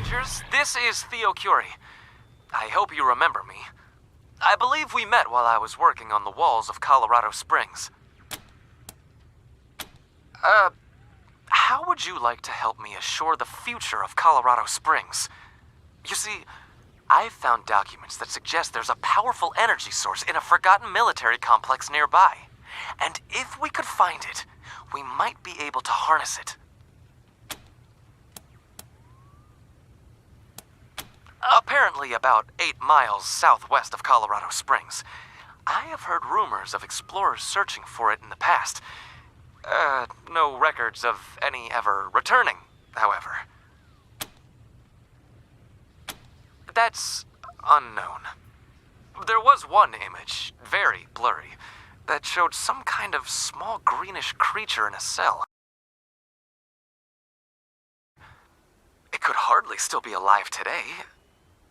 strangers. This is Theo Curie. I hope you remember me. I believe we met while I was working on the walls of Colorado Springs. How would you like to help me assure the future of Colorado Springs? You see, I've found documents that suggest there's a powerful energy source in a forgotten military complex nearby. And if we could find it, we might be able to harness it. Apparently about 8 miles southwest of Colorado Springs. I have heard rumors of explorers searching for it in the past. No records of any ever returning, however. That's unknown. There was one image, very blurry, that showed some kind of small greenish creature in a cell. It could hardly still be alive today,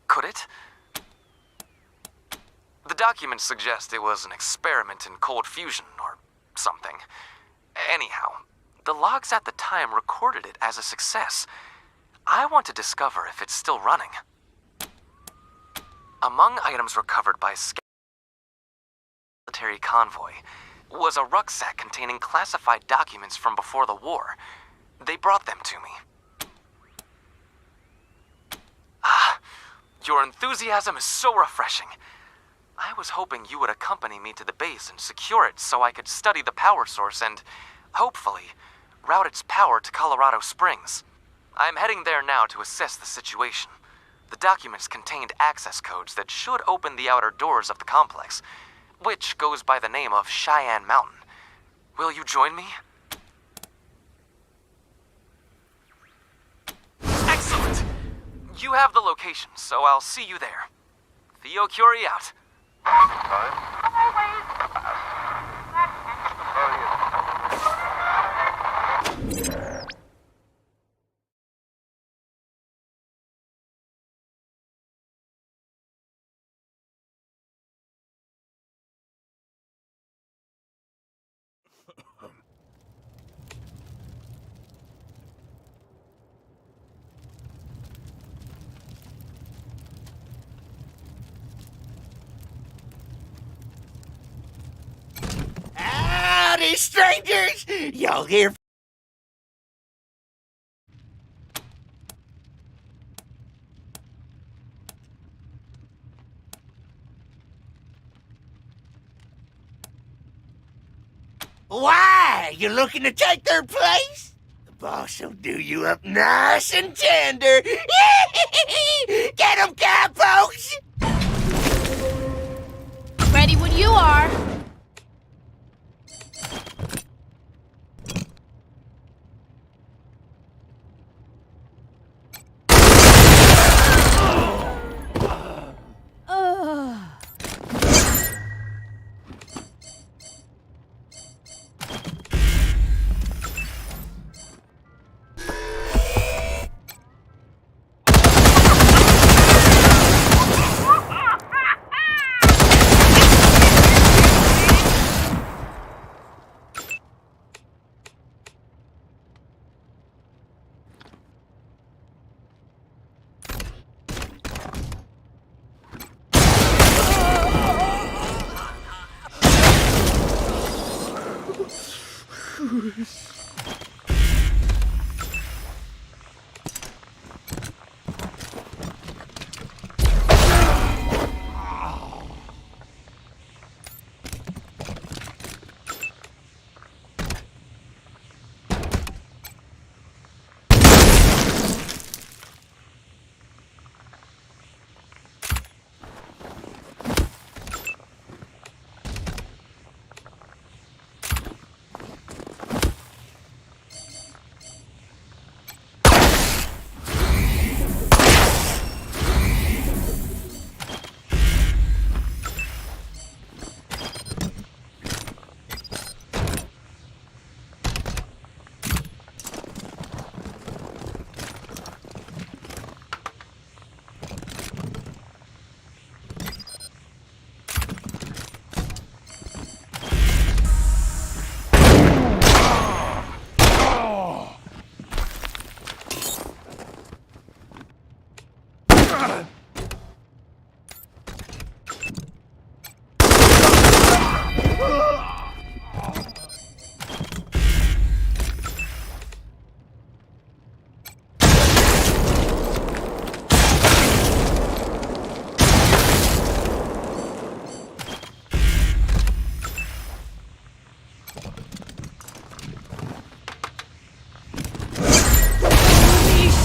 could it? The documents suggest it was an experiment in cold fusion or something. Anyhow, the logs at the time recorded it as a success. I want to discover if it's still running. Among items recovered by military convoy was a rucksack containing classified documents from before the war. They brought them to me. Your enthusiasm is so refreshing. I was hoping you would accompany me to the base and secure it so I could study the power source and, hopefully, route its power to Colorado Springs. I'm heading there now to assess the situation. The documents contained access codes that should open the outer doors of the complex, which goes by the name of Cheyenne Mountain. Will you join me? Excellent! You have the location, so I'll see you there. Theo Curie out. Howdy, strangers! Y'all here? Why? You looking to take their place? The boss will do you up nice and tender. Get 'em, cowpokes! Ready when you are. Holy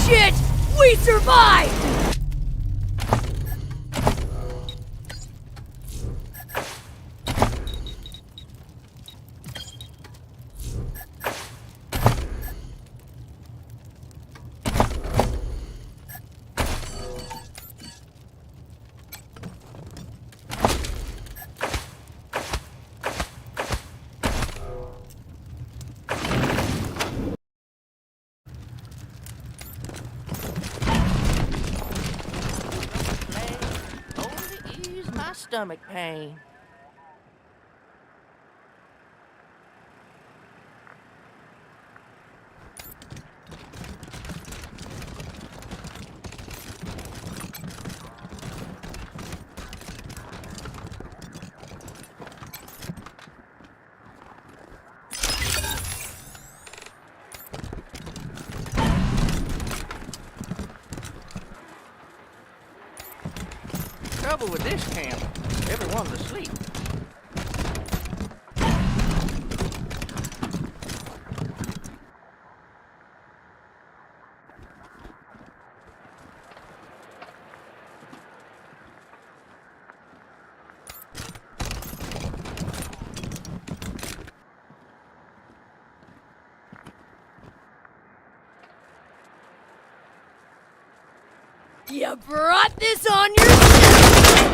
shit! We survived! Only ease my stomach pain. Trouble with this camp, everyone's asleep. You brought this on yourself!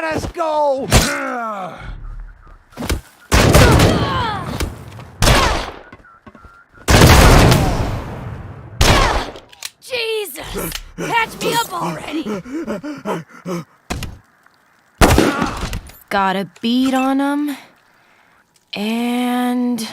let us go! Jesus! Patch me up already! Got a bead on him. And...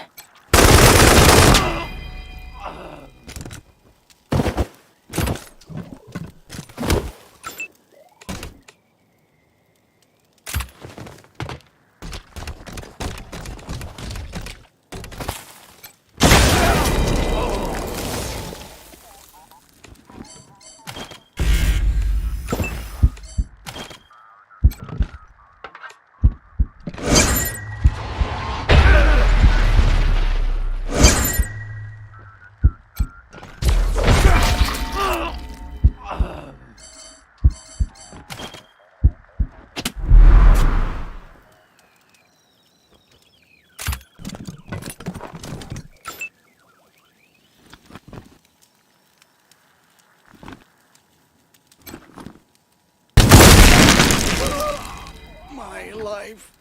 My life.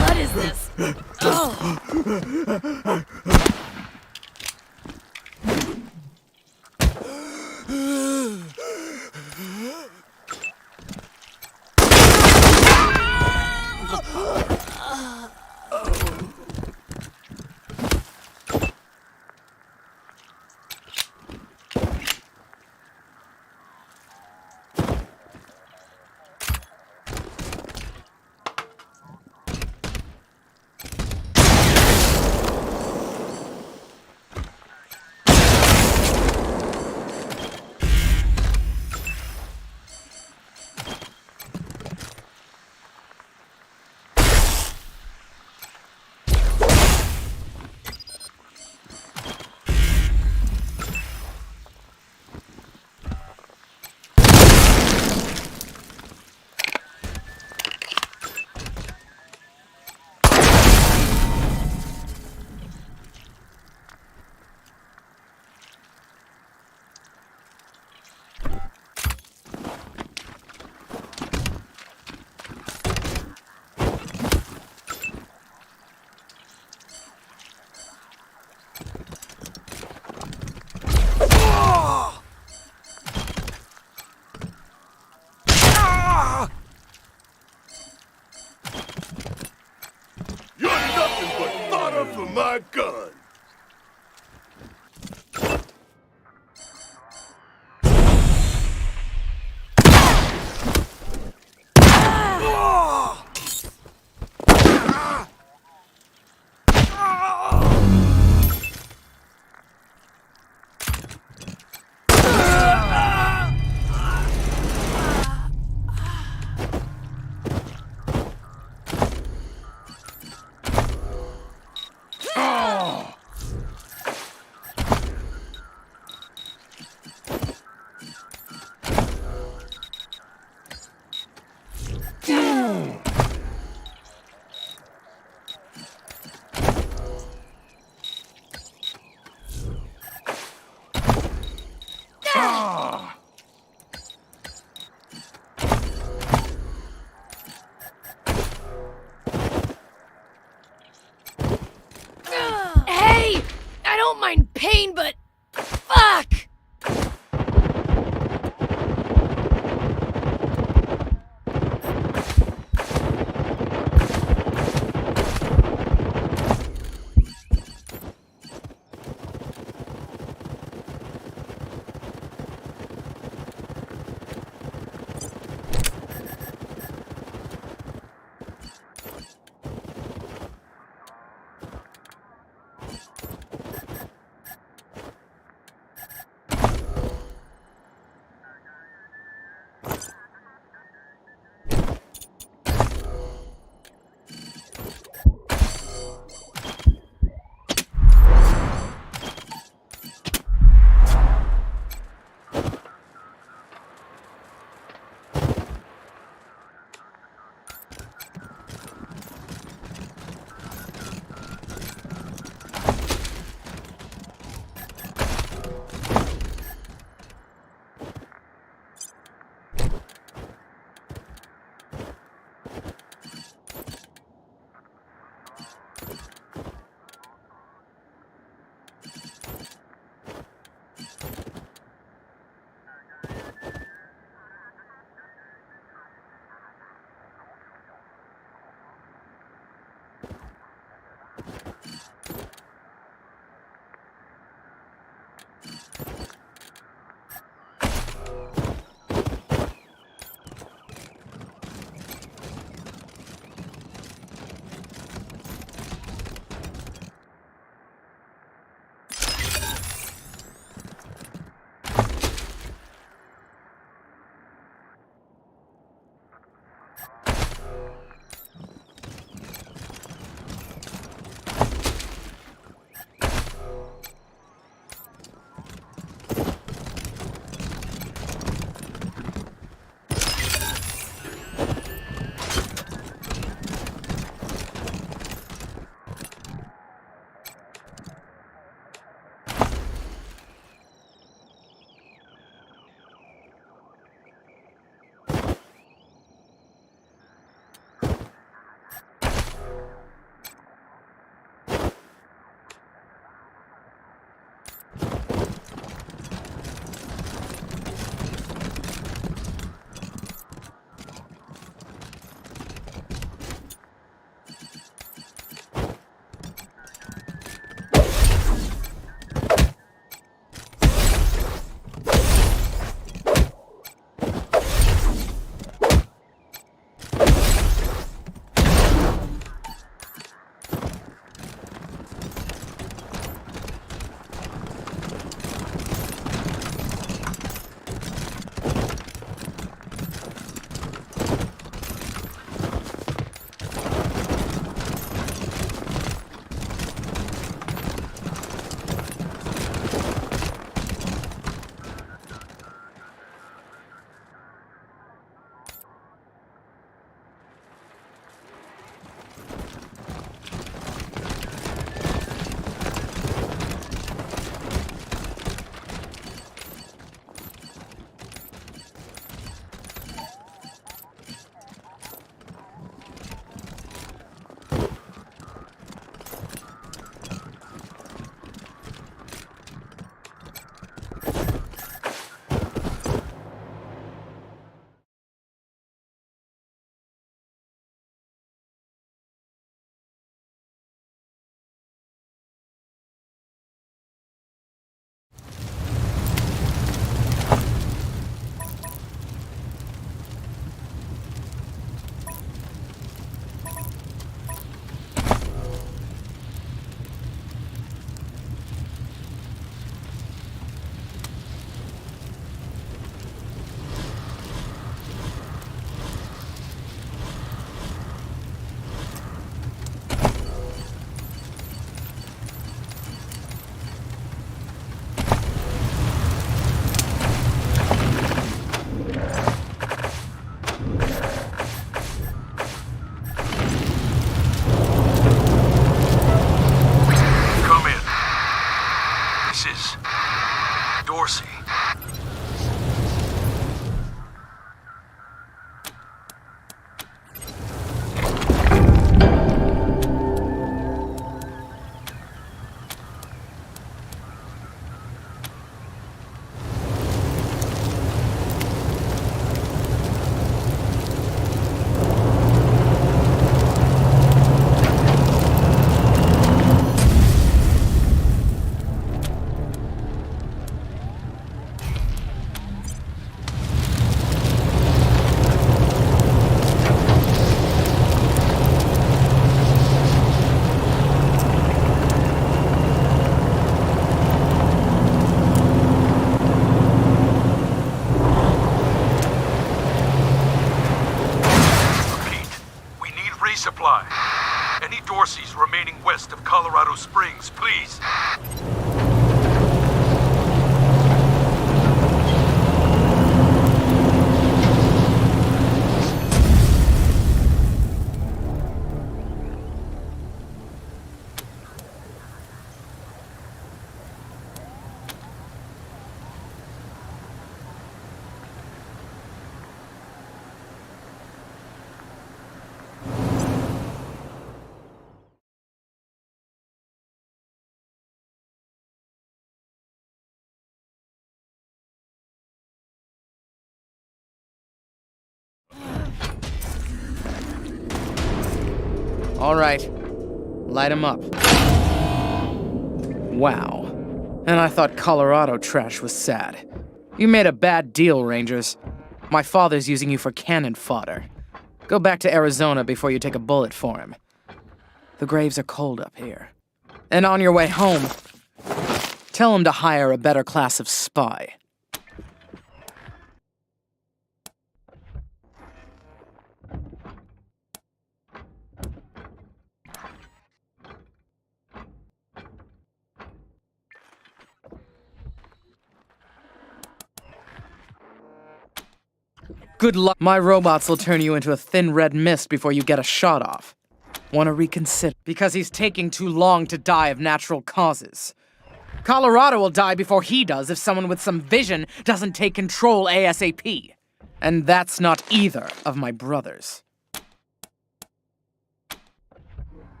What is this? Oh! You're nothing but fodder for my gun! Hey! I don't mind pain, but... Fuck! resupply. Any Dorseys remaining west of Colorado Springs, please. All right, light him up. Wow, And I thought Colorado trash was sad. You made a bad deal, Rangers. My father's using you for cannon fodder. Go back to Arizona before you take a bullet for him. The graves are cold up here. And on your way home, tell him to hire a better class of spy. Good luck. My robots will turn you into a thin red mist before you get a shot off. Want to reconsider? Because he's taking too long to die of natural causes. Colorado will die before he does if someone with some vision doesn't take control ASAP. And that's not either of my brothers.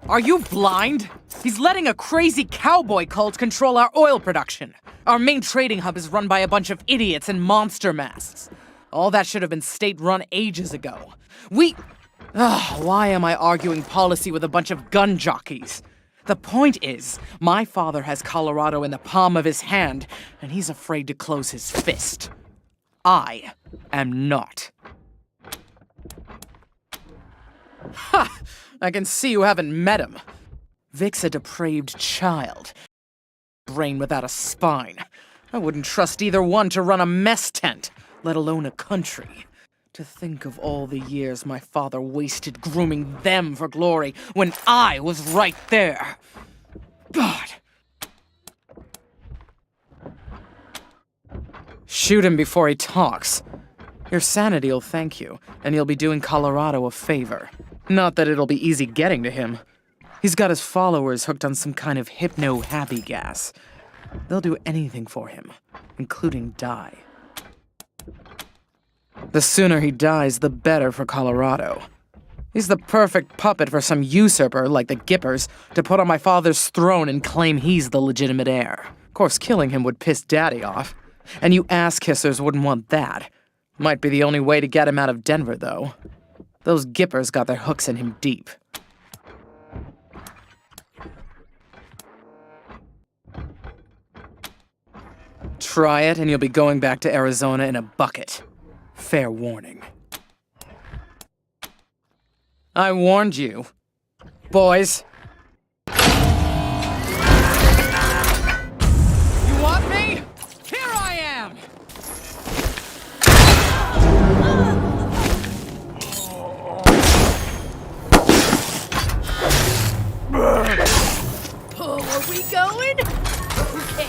Are you blind? He's letting a crazy cowboy cult control our oil production. Our main trading hub is run by a bunch of idiots in monster masks. All that should have been state-run ages ago. Why am I arguing policy with a bunch of gun jockeys? The point is, my father has Colorado in the palm of his hand, and he's afraid to close his fist. I am not. Ha! I can see you haven't met him. Vic's a depraved child. Brain without a spine. I wouldn't trust either one to run a mess tent, let alone a country. To think of all the years my father wasted grooming them for glory when I was right there. God. Shoot him before he talks. Your sanity'll thank you, and you'll be doing Colorado a favor. Not that it'll be easy getting to him. He's got his followers hooked on some kind of hypno-happy gas. They'll do anything for him, including die. The sooner he dies, the better for Colorado. He's the perfect puppet for some usurper like the Gippers to put on my father's throne and claim he's the legitimate heir. Of course, killing him would piss Daddy off. And you ass-kissers wouldn't want that. Might be the only way to get him out of Denver, though. Those Gippers got their hooks in him deep. Try it, and you'll be going back to Arizona in a bucket. Fair warning. I warned you. Boys. You want me? Here I am! Oh, are we going? Okay.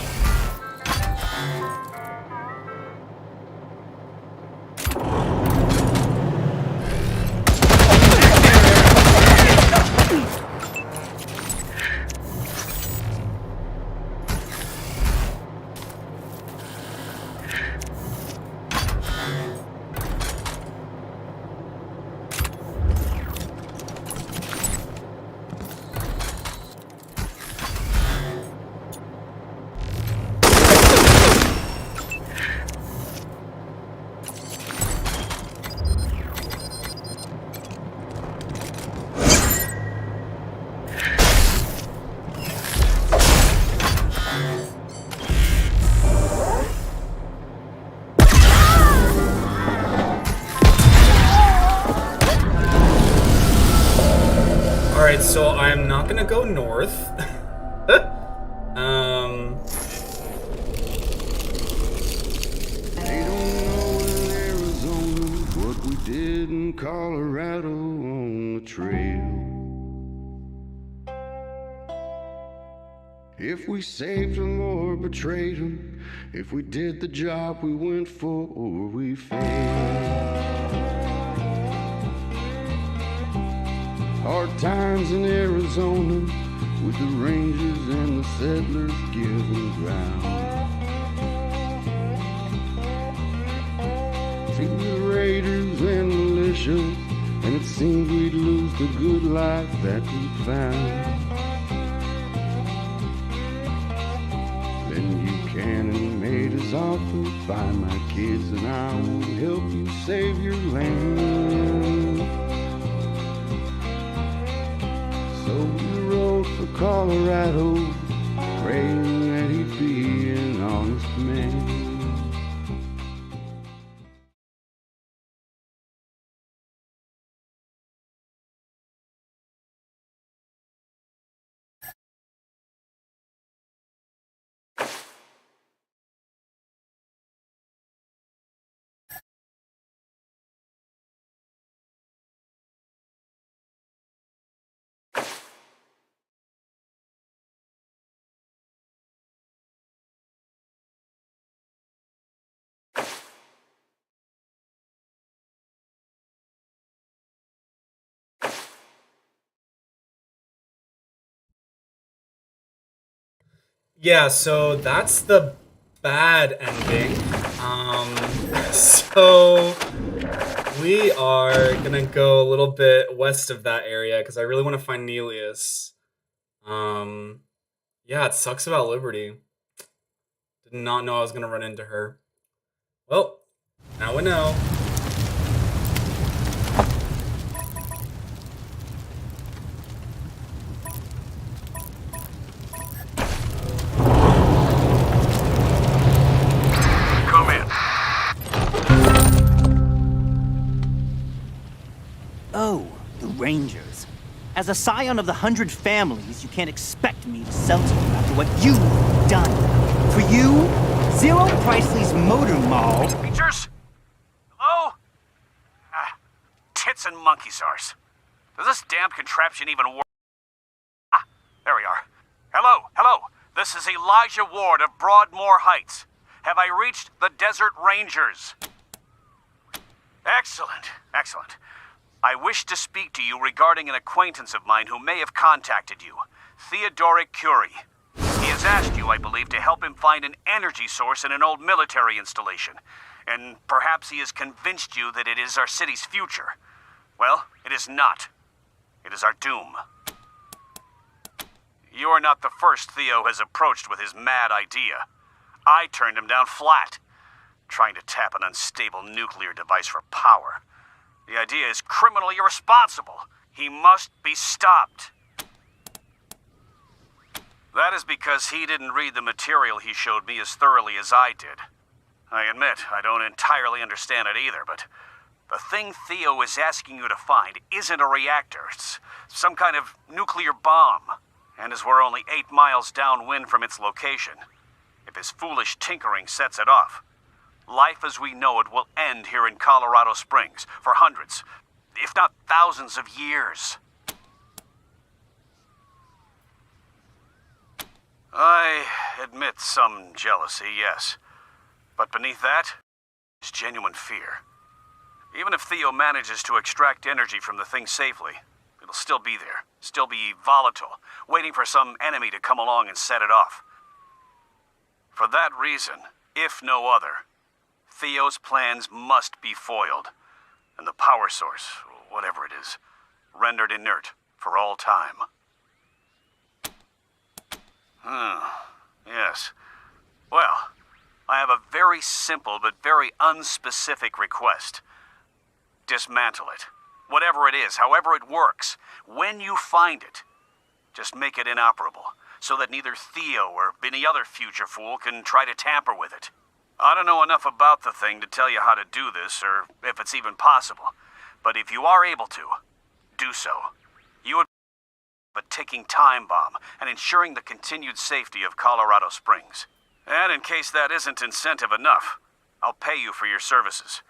Alright, so I'm not gonna go north. They don't know in Arizona what we did in Colorado on the trail. If we saved them or betrayed them, if we did the job we went for or we failed. Hard times in Arizona with the Rangers and the settlers giving ground. See the Raiders and militia, and it seemed we'd lose the good life that we found. Then Buchanan made his offer, buy my kids and I will help you save your land. So we rode for Colorado, praying that he'd be Yeah, so that's the bad ending. So we are gonna go a little bit west of that area because I really want to find Nelius. Yeah, it sucks about Liberty. Did not know I was gonna run into her. Well, now we know. Come in. Oh, the Rangers. As a scion of the 100 families, you can't expect me to sell to you after what you've done. For you, Zero Priceley's Motor Mall... Rangers? Hello? Tits and monkey's arse. Does this damn contraption even work? Ah, there we are. Hello. This is Elijah Ward of Broadmoor Heights. Have I reached the Desert Rangers? Excellent. I wish to speak to you regarding an acquaintance of mine who may have contacted you, Theodoric Curie. He has asked you, I believe, to help him find an energy source in an old military installation. And perhaps he has convinced you that it is our city's future. Well, it is not. It is our doom. You are not the first Theo has approached with his mad idea. I turned him down flat, trying to tap an unstable nuclear device for power. The idea is criminally irresponsible. He must be stopped. That is because he didn't read the material he showed me as thoroughly as I did. I admit, I don't entirely understand it either, but the thing Theo is asking you to find isn't a reactor. It's some kind of nuclear bomb. And as we're only 8 miles downwind from its location, if his foolish tinkering sets it off, life as we know it will end here in Colorado Springs for hundreds, if not thousands of years. I admit some jealousy, yes. But beneath that is genuine fear. Even if Theo manages to extract energy from the thing safely, it'll still be there, still be volatile, waiting for some enemy to come along and set it off. For that reason, if no other, Theo's plans must be foiled, and the power source, whatever it is, rendered inert for all time. Yes. Well, I have a very simple but very unspecific request. Dismantle it. Whatever it is, however it works, when you find it, just make it inoperable, so that neither Theo or any other future fool can try to tamper with it. I don't know enough about the thing to tell you how to do this, or if it's even possible. But if you are able to, do so. You would be a ticking time bomb and ensuring the continued safety of Colorado Springs. And in case that isn't incentive enough, I'll pay you for your services,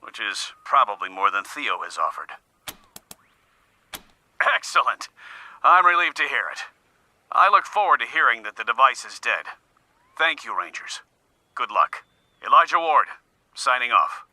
which is probably more than Theo has offered. Excellent. I'm relieved to hear it. I look forward to hearing that the device is dead. Thank you, Rangers. Good luck. Elijah Ward, signing off.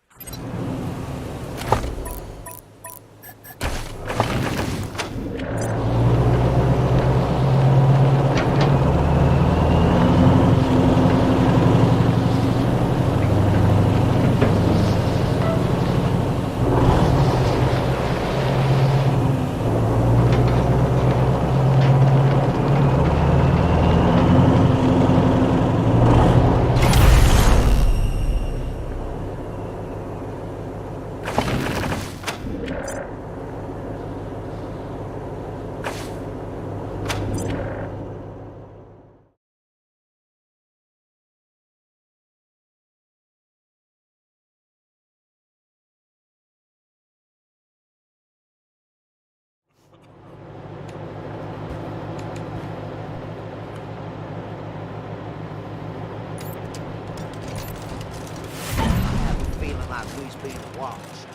Feeling like we's being watched.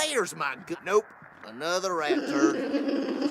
There's my good. Nope. Another rat turd.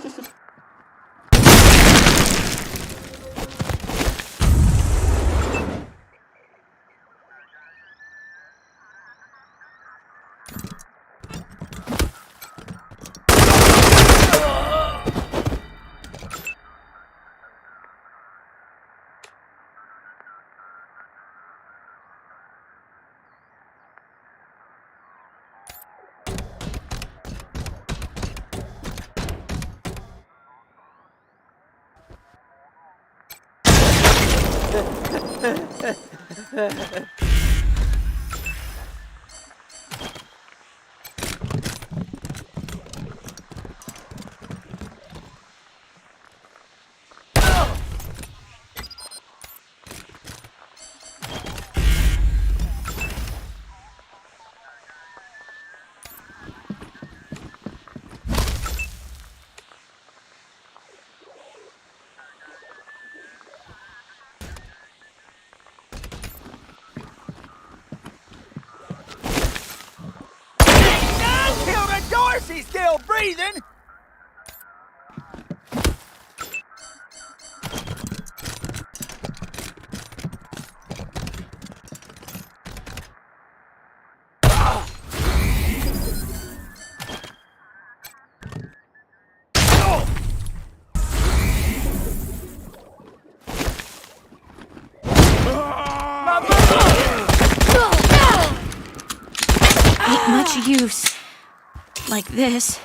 He's still breathing! Ain't much use. Like this.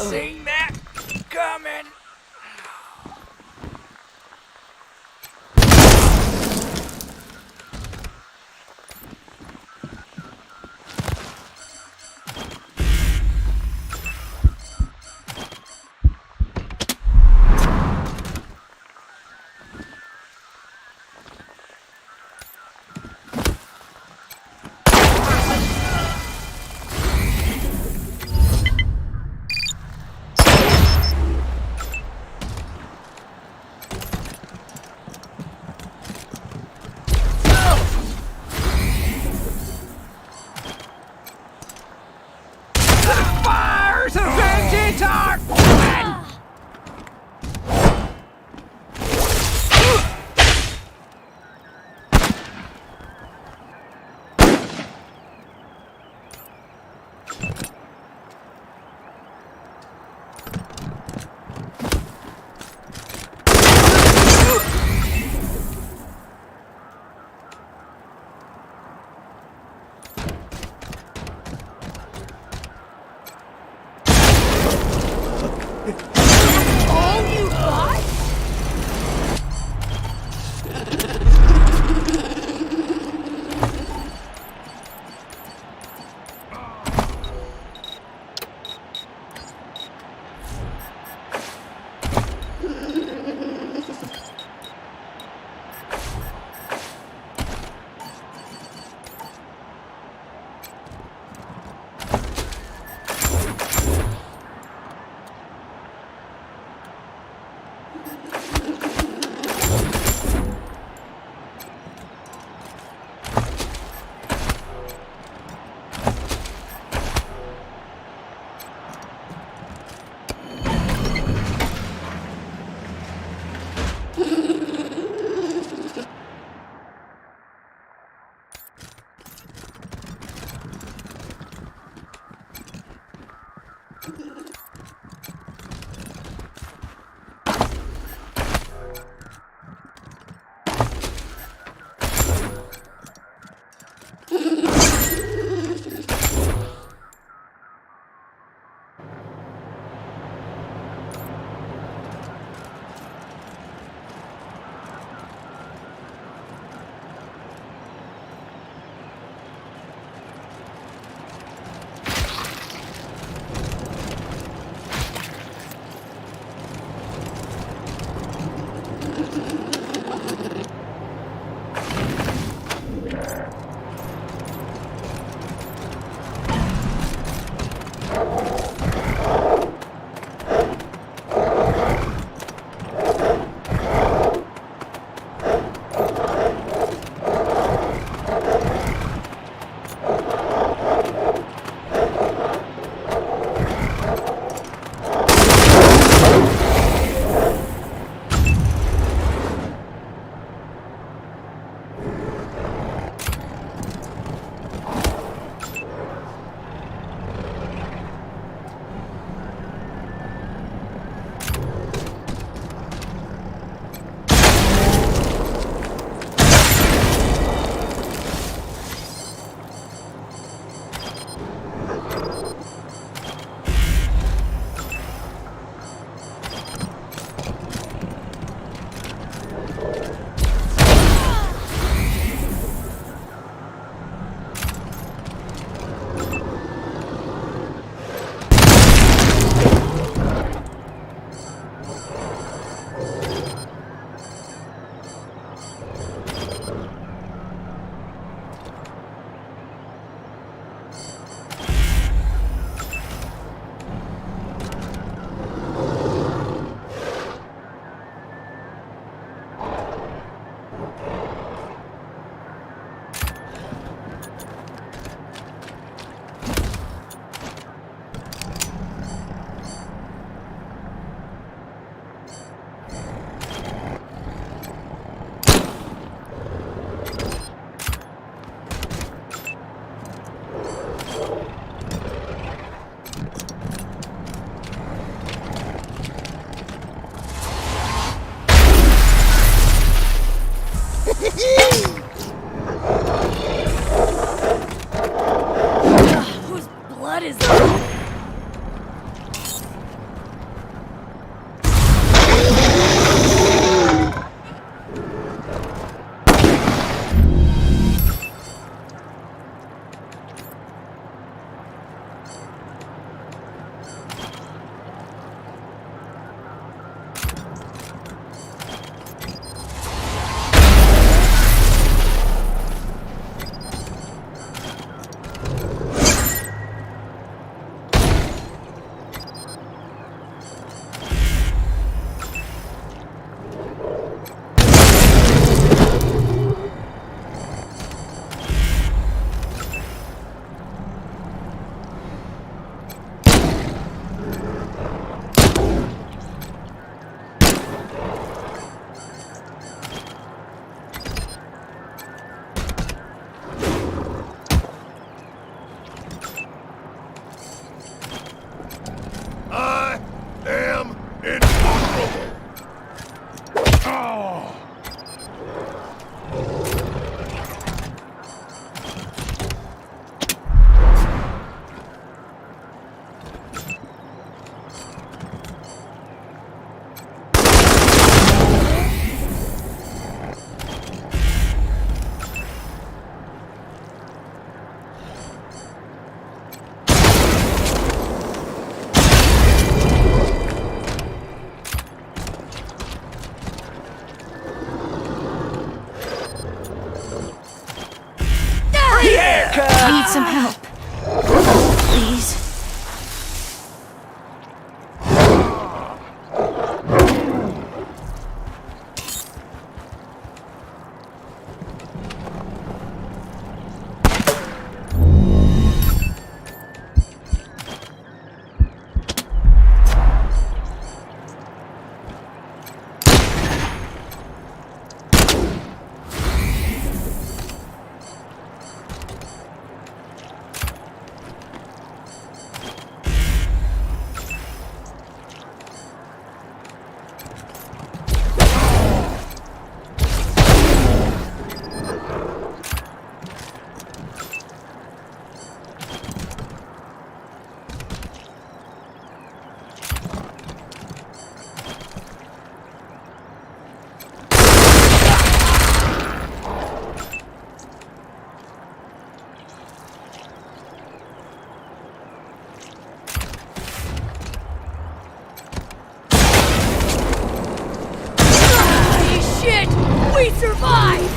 Seen that coming! Impossible! Oh! I need some help. Please. Shit! We survived!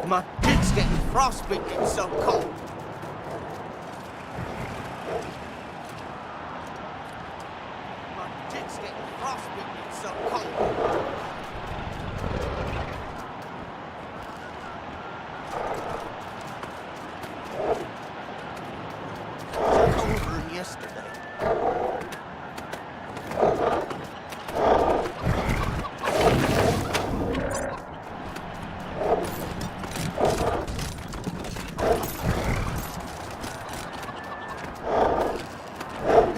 My dick's getting frostbitten, it's so cold. My dick's getting frostbitten, it's so cold.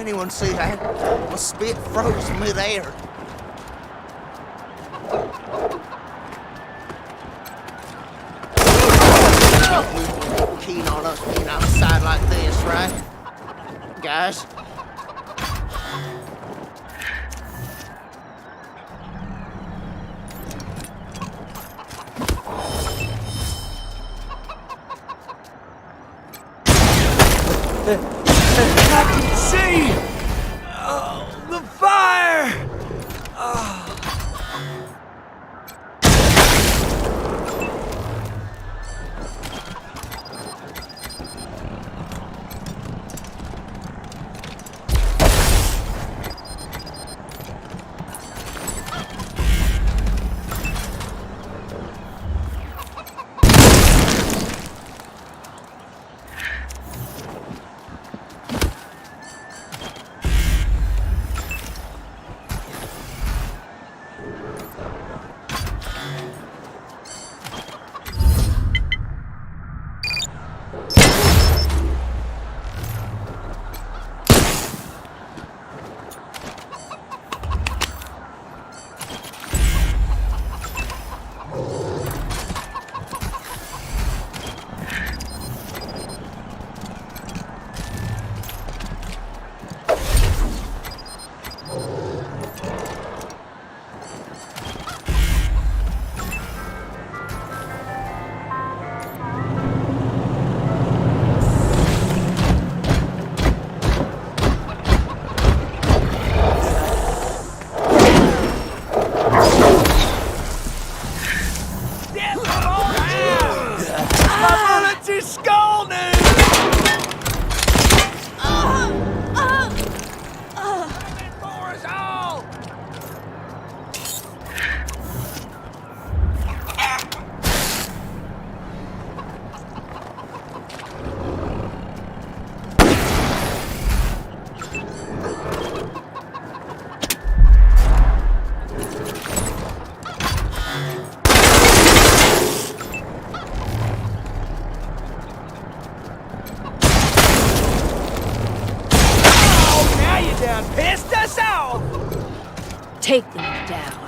Anyone see that? My spit froze midair. You're keen on us being outside like this, right? Guys? See! The fire! Pissed us off! Take them down.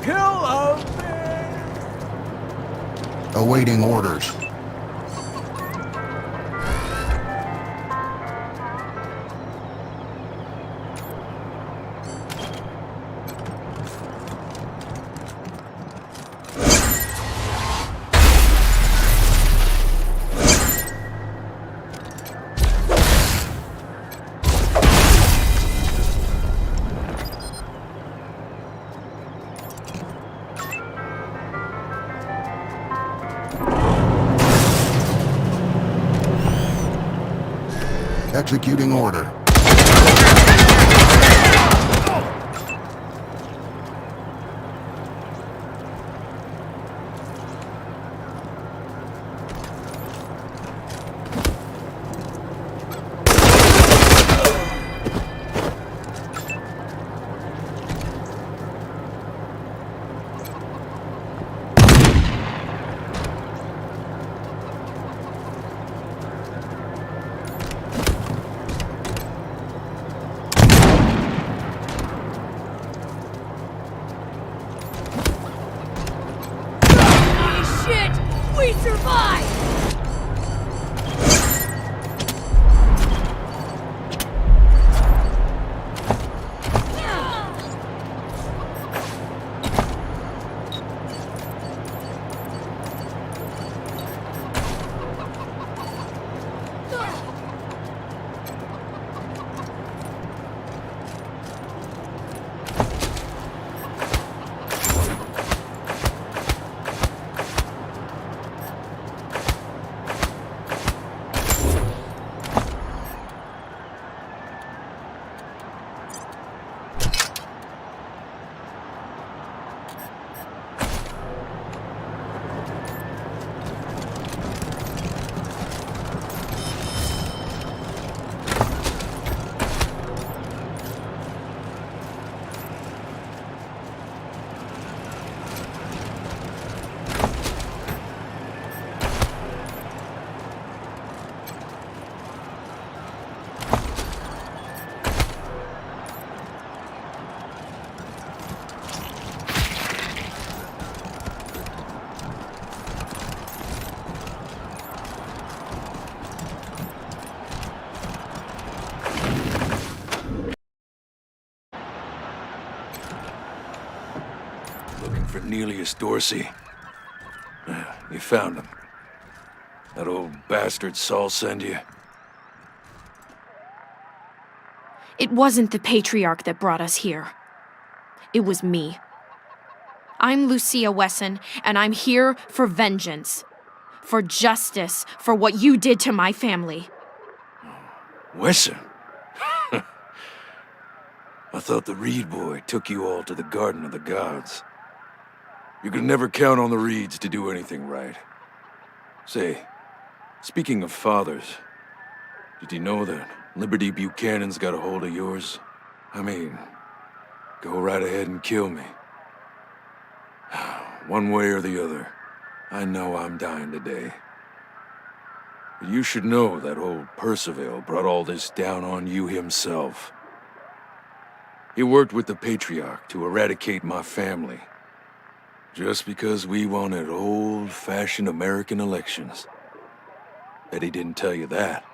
Kill a bear! Awaiting orders. Executing order. Shit! We survived! Looking for Neelius Dorsey. You found him. That old bastard Saul send you? It wasn't the Patriarch that brought us here. It was me. I'm Lucia Wesson, and I'm here for vengeance. For justice, for what you did to my family. Wesson? I thought the Reed boy took you all to the Garden of the Gods. You could never count on the Reeds to do anything right. Say, speaking of fathers, did you know that Liberty Buchanan's got a hold of yours? I mean, go right ahead and kill me. One way or the other, I know I'm dying today. But you should know that old Percival brought all this down on you himself. He worked with the Patriarch to eradicate my family. Just because we wanted old-fashioned American elections. Bet he didn't tell you that,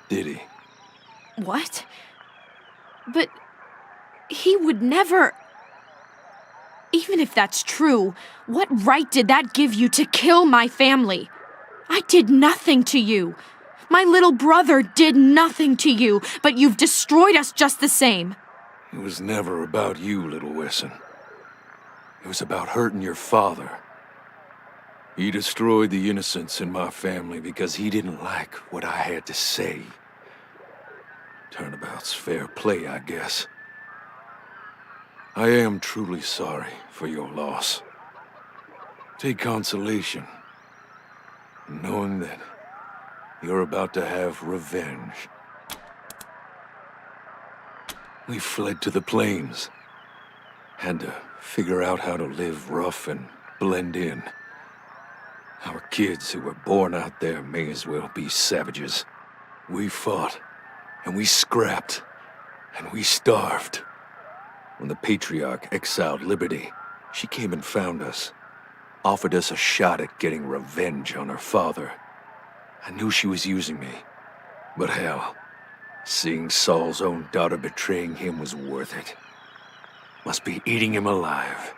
did he? What? But he would never... Even if that's true, what right did that give you to kill my family? I did nothing to you. My little brother did nothing to you, but you've destroyed us just the same. It was never about you, little Wesson. It was about hurting your father. He destroyed the innocents in my family because he didn't like what I had to say. Turnabout's fair play, I guess. I am truly sorry for your loss. Take consolation in knowing that you're about to have revenge. We fled to the plains. Had to figure out how to live rough and blend in. Our kids who were born out there may as well be savages. We fought, and we scrapped, and we starved. When the Patriarch exiled Liberty, She came and found us, offered us a shot at getting revenge on her father. I knew she was using me, but hell, seeing Saul's own daughter betraying him was worth it. Must be eating him alive.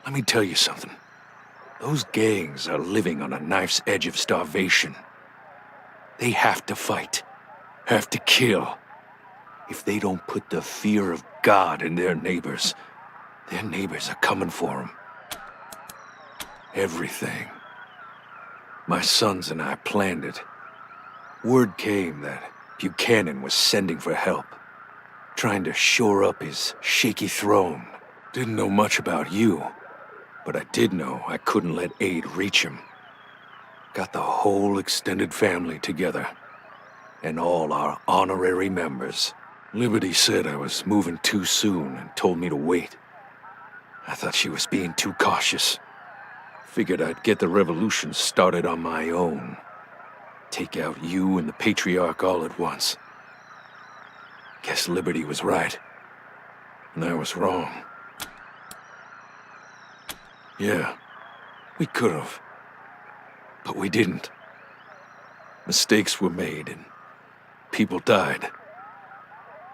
Let me tell you something. Those gangs are living on a knife's edge of starvation. They have to fight, have to kill. If they don't put the fear of God in their neighbors are coming for them. Everything. My sons and I planned it. Word came that Buchanan was sending for help, trying to shore up his shaky throne. Didn't know much about you, but I did know I couldn't let aid reach him. Got the whole extended family together, and all our honorary members. Liberty said I was moving too soon and told me to wait. I thought she was being too cautious. Figured I'd get the revolution started on my own. Take out you and the Patriarch all at once. Guess Liberty was right, and I was wrong. Yeah, we could've, but we didn't. Mistakes were made, and people died.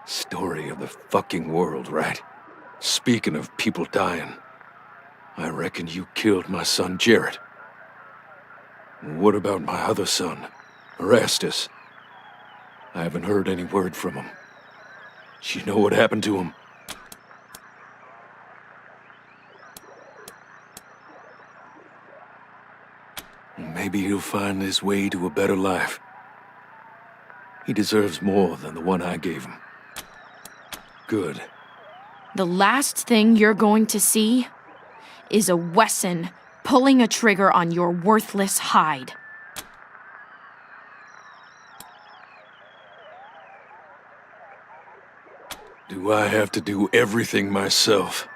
Story of the fucking world, right? Speaking of people dying, I reckon you killed my son Jarrett. What about my other son, Erastus? I haven't heard any word from him. Do you know what happened to him? Maybe he'll find his way to a better life. He deserves more than the one I gave him. Good. The last thing you're going to see is a Wesson pulling a trigger on your worthless hide. Do I have to do everything myself?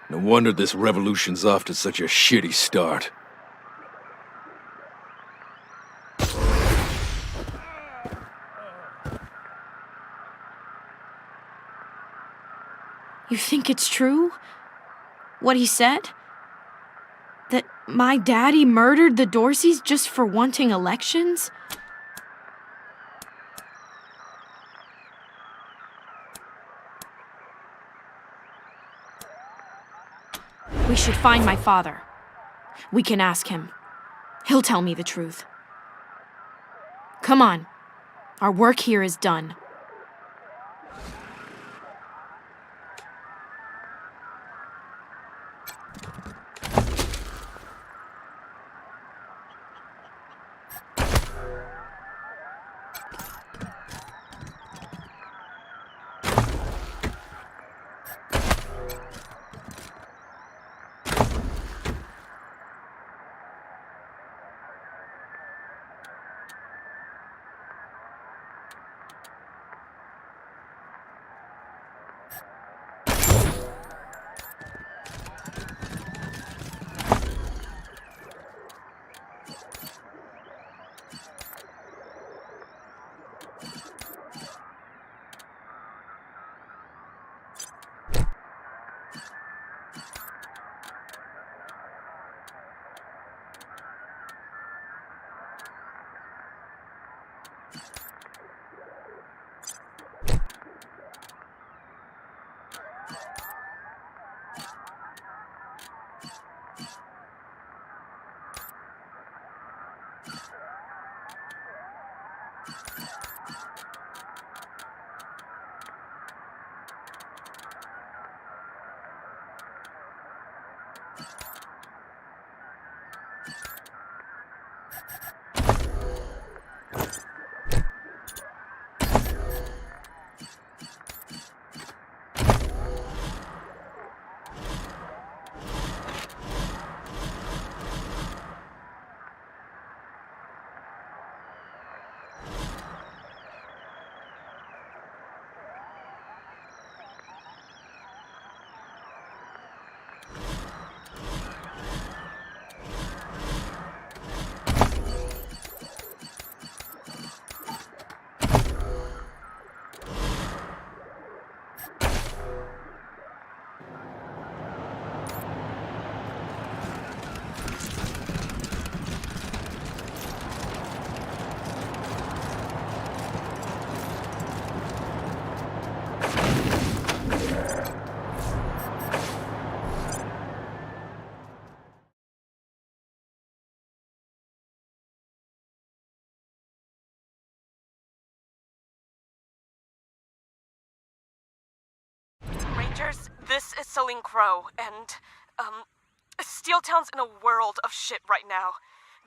No wonder this revolution's off to such a shitty start. You think it's true? What he said? That my daddy murdered the Dorseys just for wanting elections? We should find my father. We can ask him. He'll tell me the truth. Come on. Our work here is done. Rangers, this is Celine Crow, and, Steeltown's in a world of shit right now.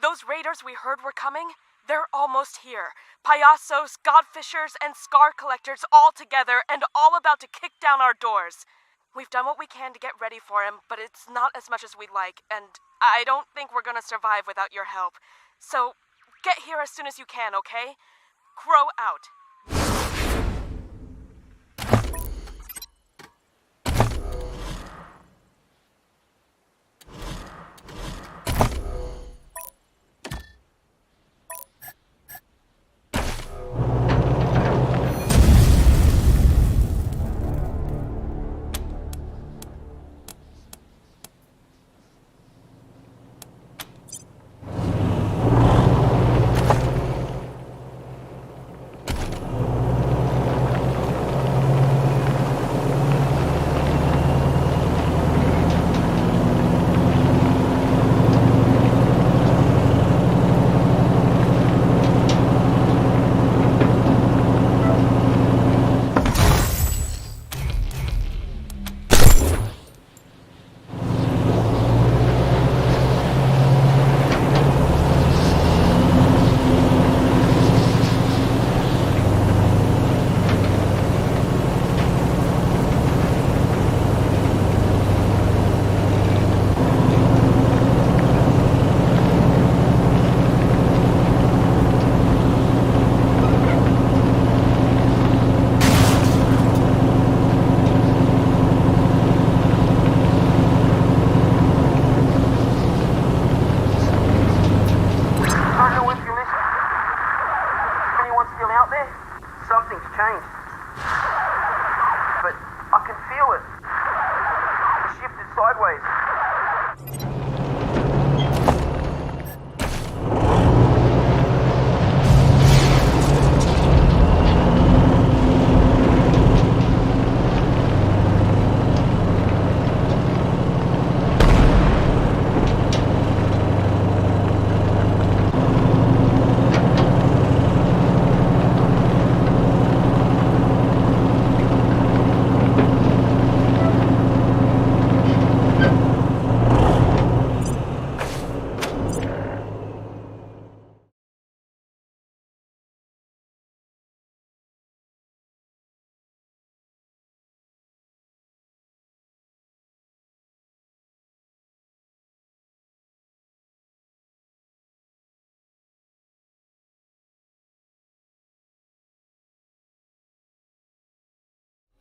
Those raiders we heard were coming, they're almost here. Payasos, Godfishers, and Scar Collectors all together and all about to kick down our doors. We've done what we can to get ready for him, but it's not as much as we'd like, and I don't think we're gonna survive without your help. So, get here as soon as you can, okay? Crow out.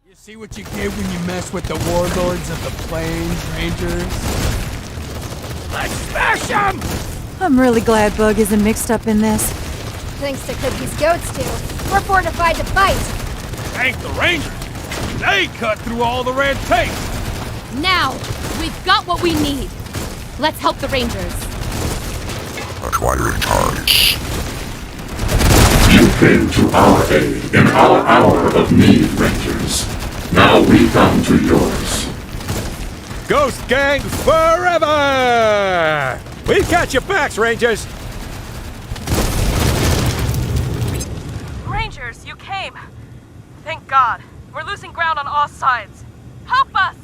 You see what you get when you mess with the warlords of the Plains Rangers? Let's smash them! I'm really glad Bug isn't mixed up in this. Thanks to Cookie's goats, too. We're fortified to fight. Thank the Rangers. They cut through all the red tape. Now, we've got what we need. Let's help the Rangers. Acquiring targets. You came to our aid in our hour of need, Rangers. Now we come to yours. Ghost Gang forever! We've got your backs, Rangers! Rangers, you came. Thank God. We're losing ground on all sides. Help us!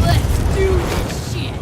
Let's do this shit!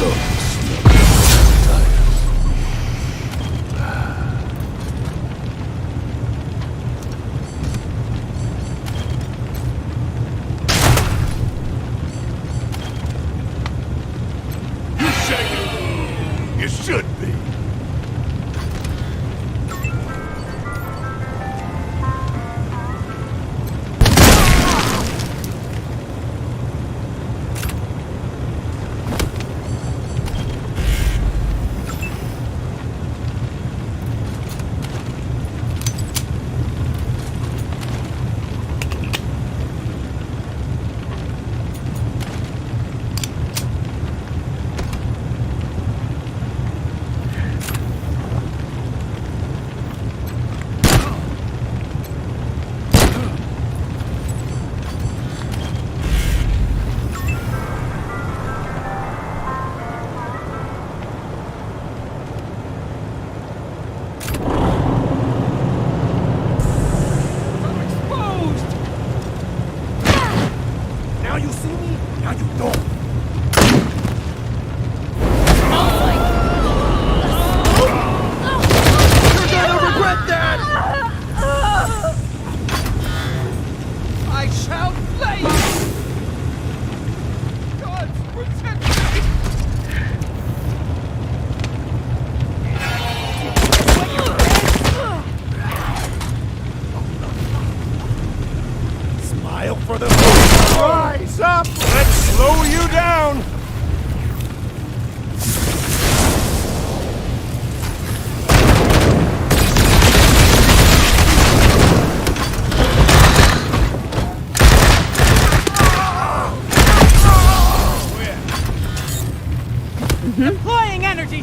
love the smell of tires. You shaking? You should be. Now you see me, now you don't. You're gonna regret that! I shall flay you! God's protection! Smile for the rise up! Let's slow you down! Deploying energy!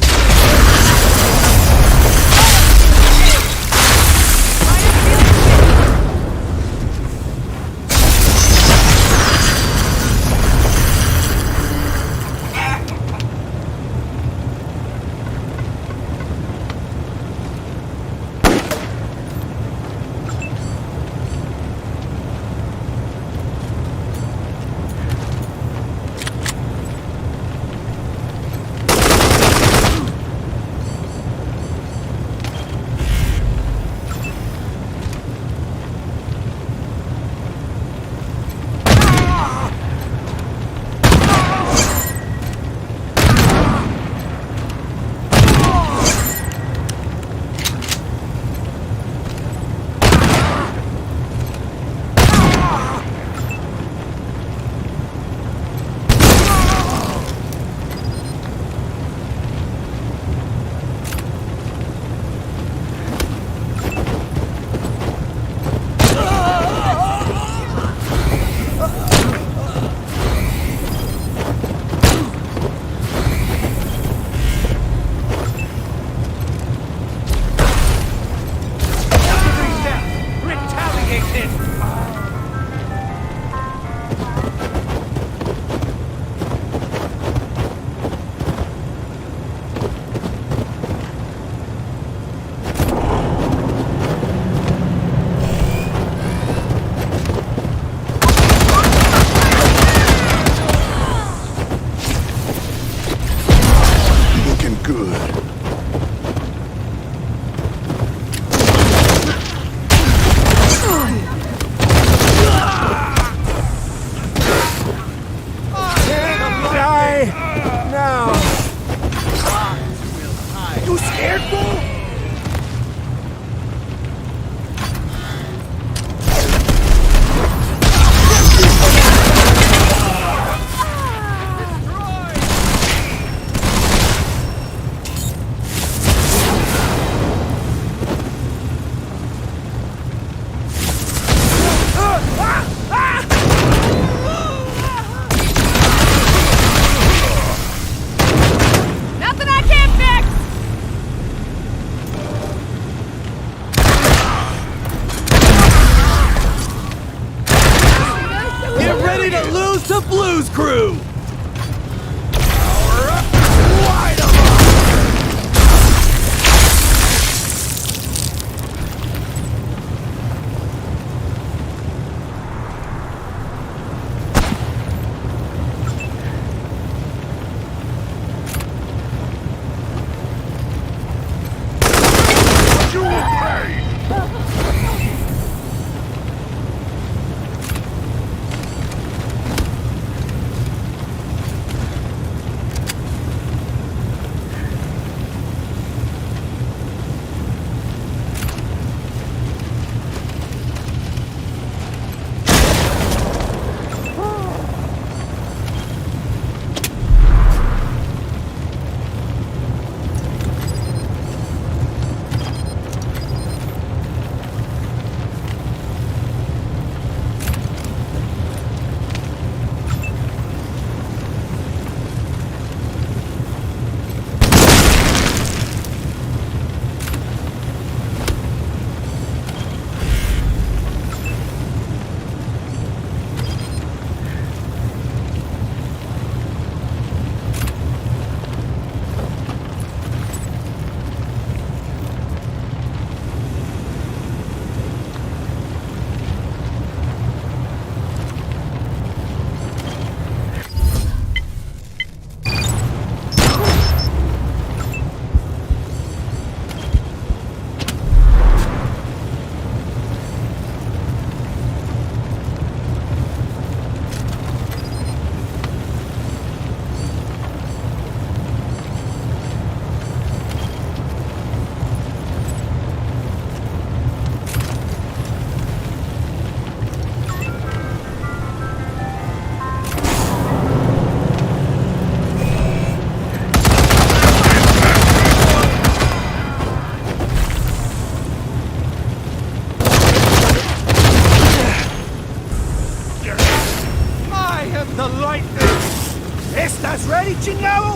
Reaching level!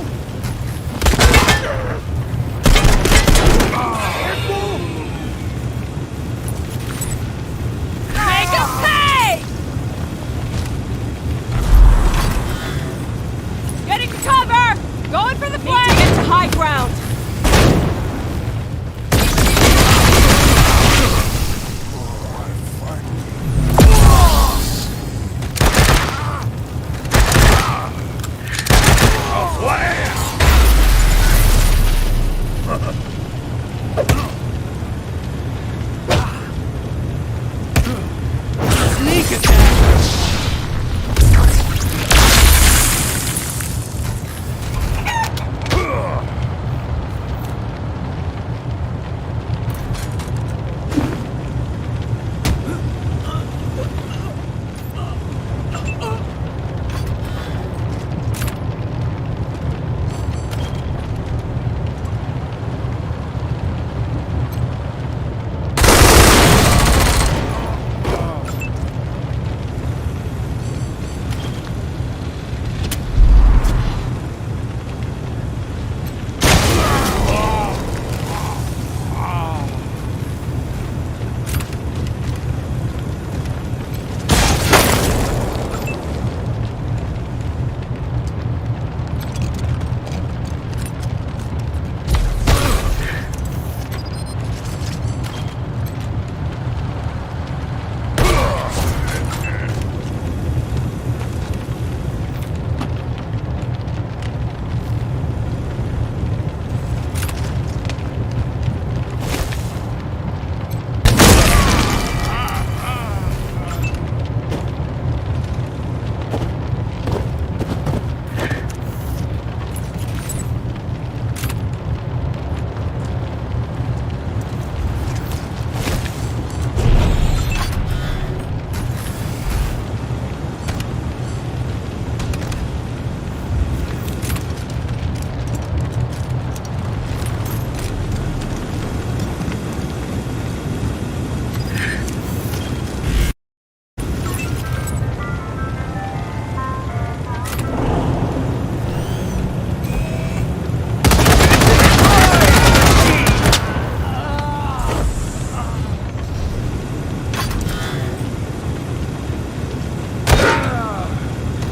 Make him pay! Getting to cover! Going for the flank! Need to get to high ground! Sneak attack!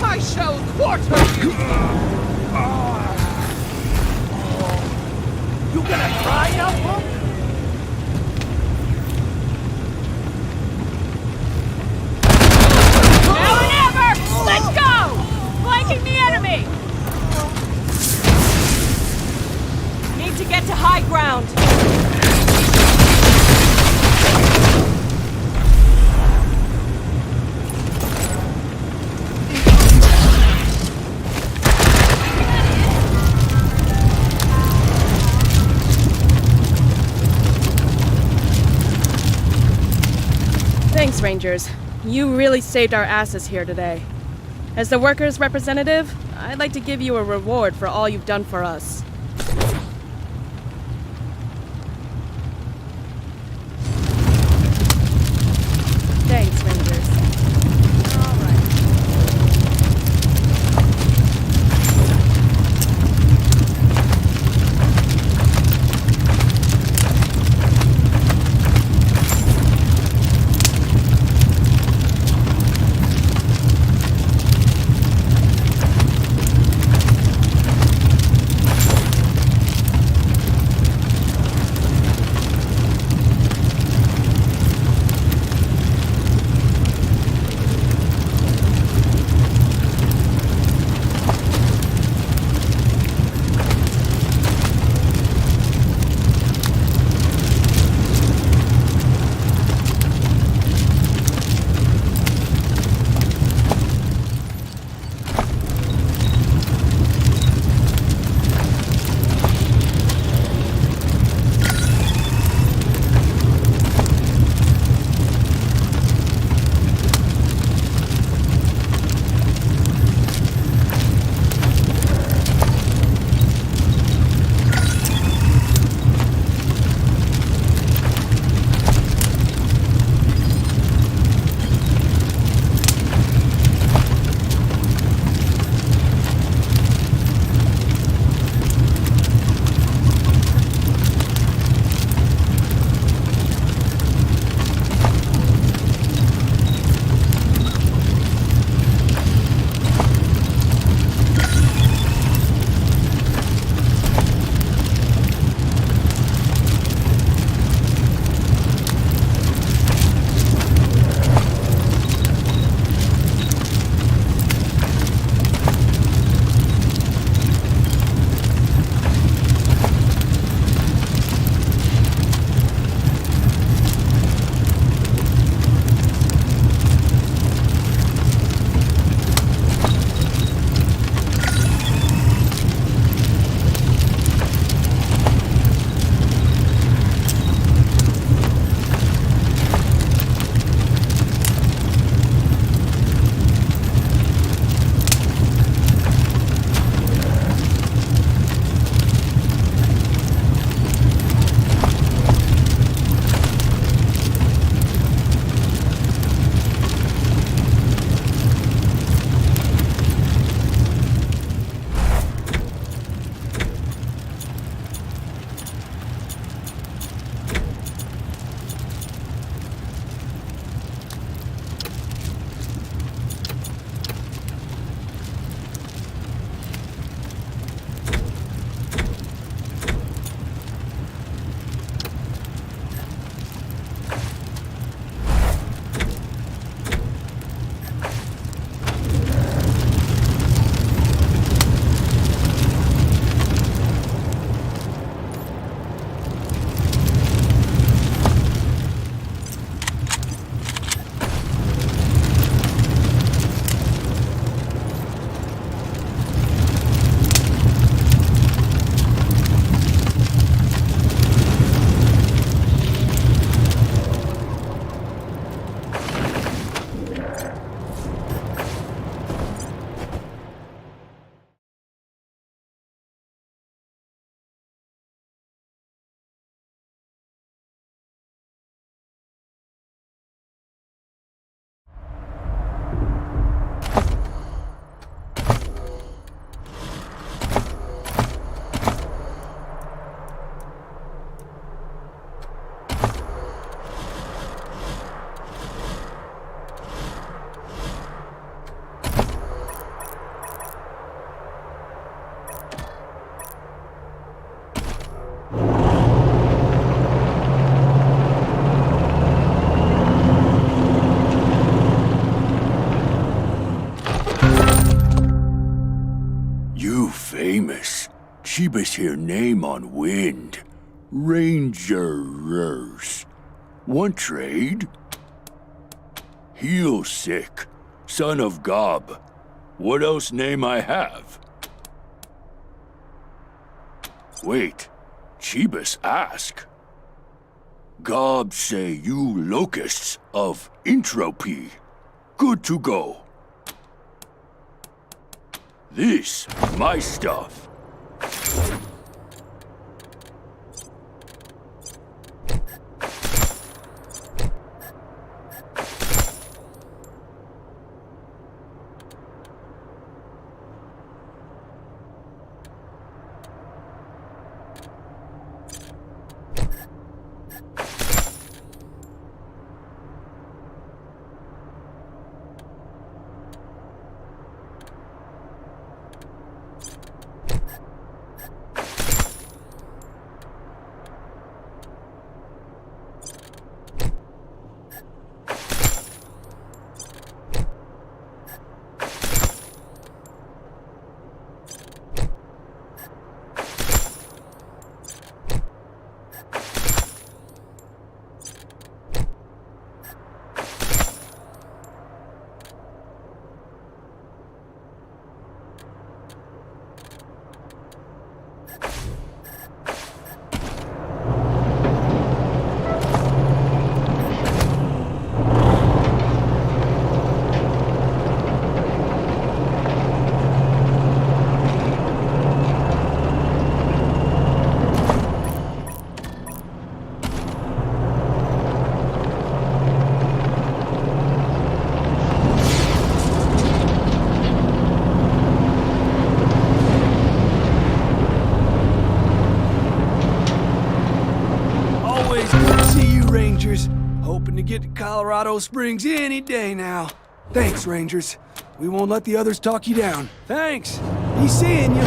I shall quarter you! You gonna cry now, punk? Now or never! Let's go! Flanking the enemy! Need to get to high ground. Thanks, Rangers. You really saved our asses here today. As the workers' representative, I'd like to give you a reward for all you've done for us. Thanks, Rangers. All right. famous. Cheapest here name on wind. Rangers. Want trade? Heel sick. Son of Gob. What else name I have? Wait. Chebus ask. Gob say you locusts of entropy. Good to go. This, my stuff. Hoping to get to Colorado Springs any day now. Thanks, Rangers. We won't let the others talk you down. Thanks. Be seeing you.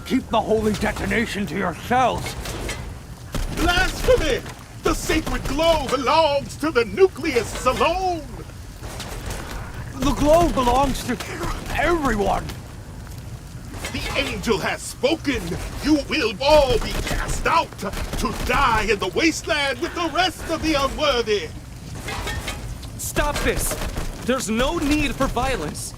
Keep the holy detonation to yourselves. Blasphemy! The sacred glow belongs to the nucleus alone! The glow belongs to everyone. The angel has spoken. You will all be cast out to die in the wasteland with the rest of the unworthy. Stop this! There's no need for violence.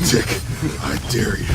Heretic! I dare you.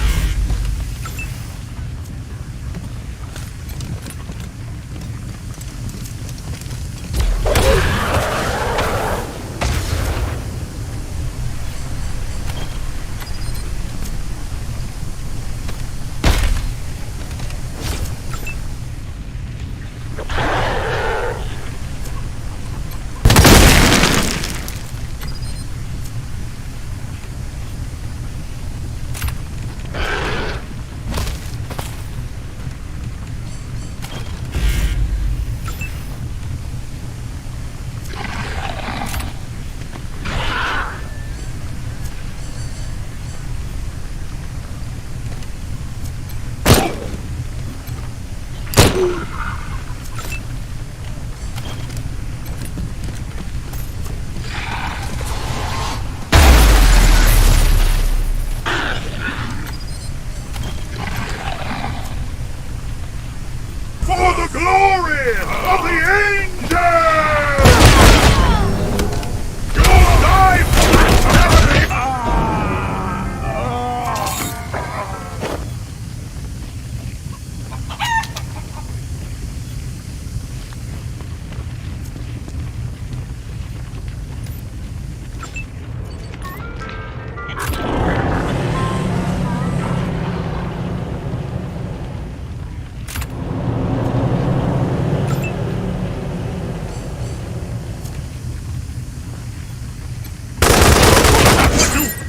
For the glory of the angels! You'll die for eternity!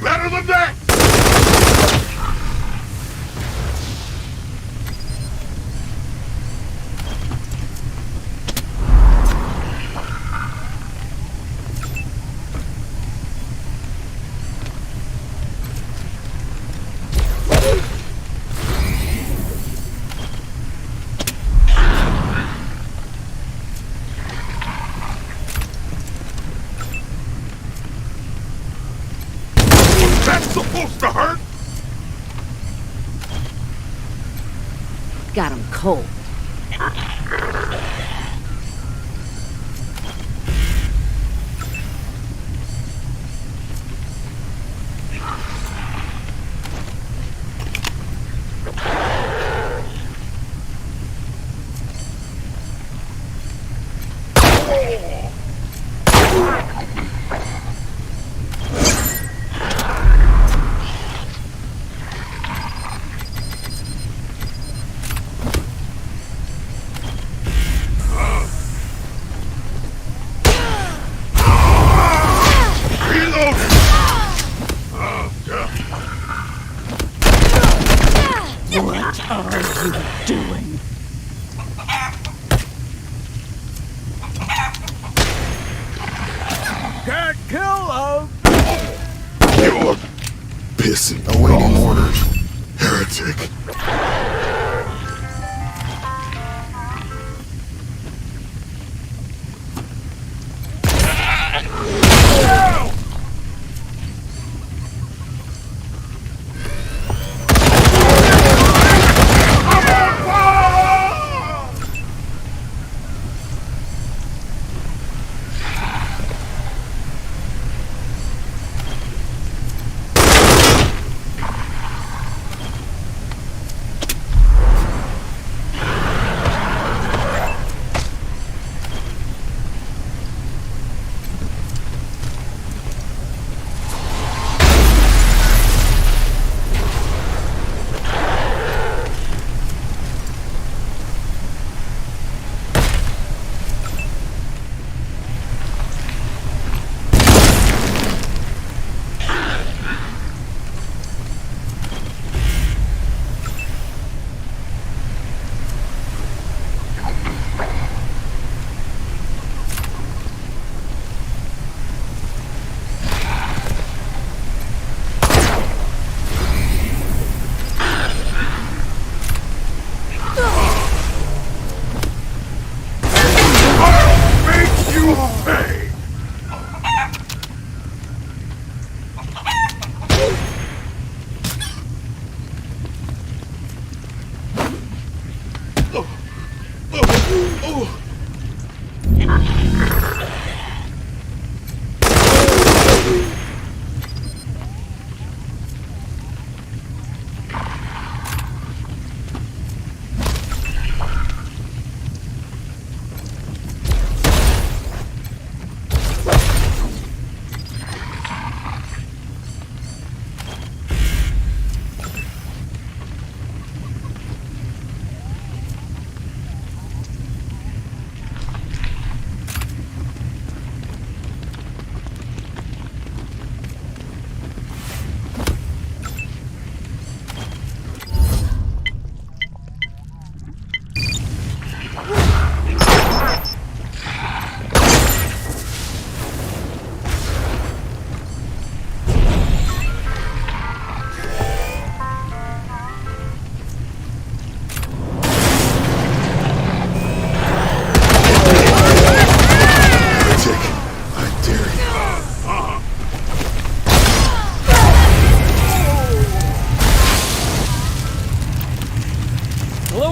Better than that! That's supposed to hurt! Got him cold. What are you doing? Can't kill him! You're pissing awaiting orders, heretic.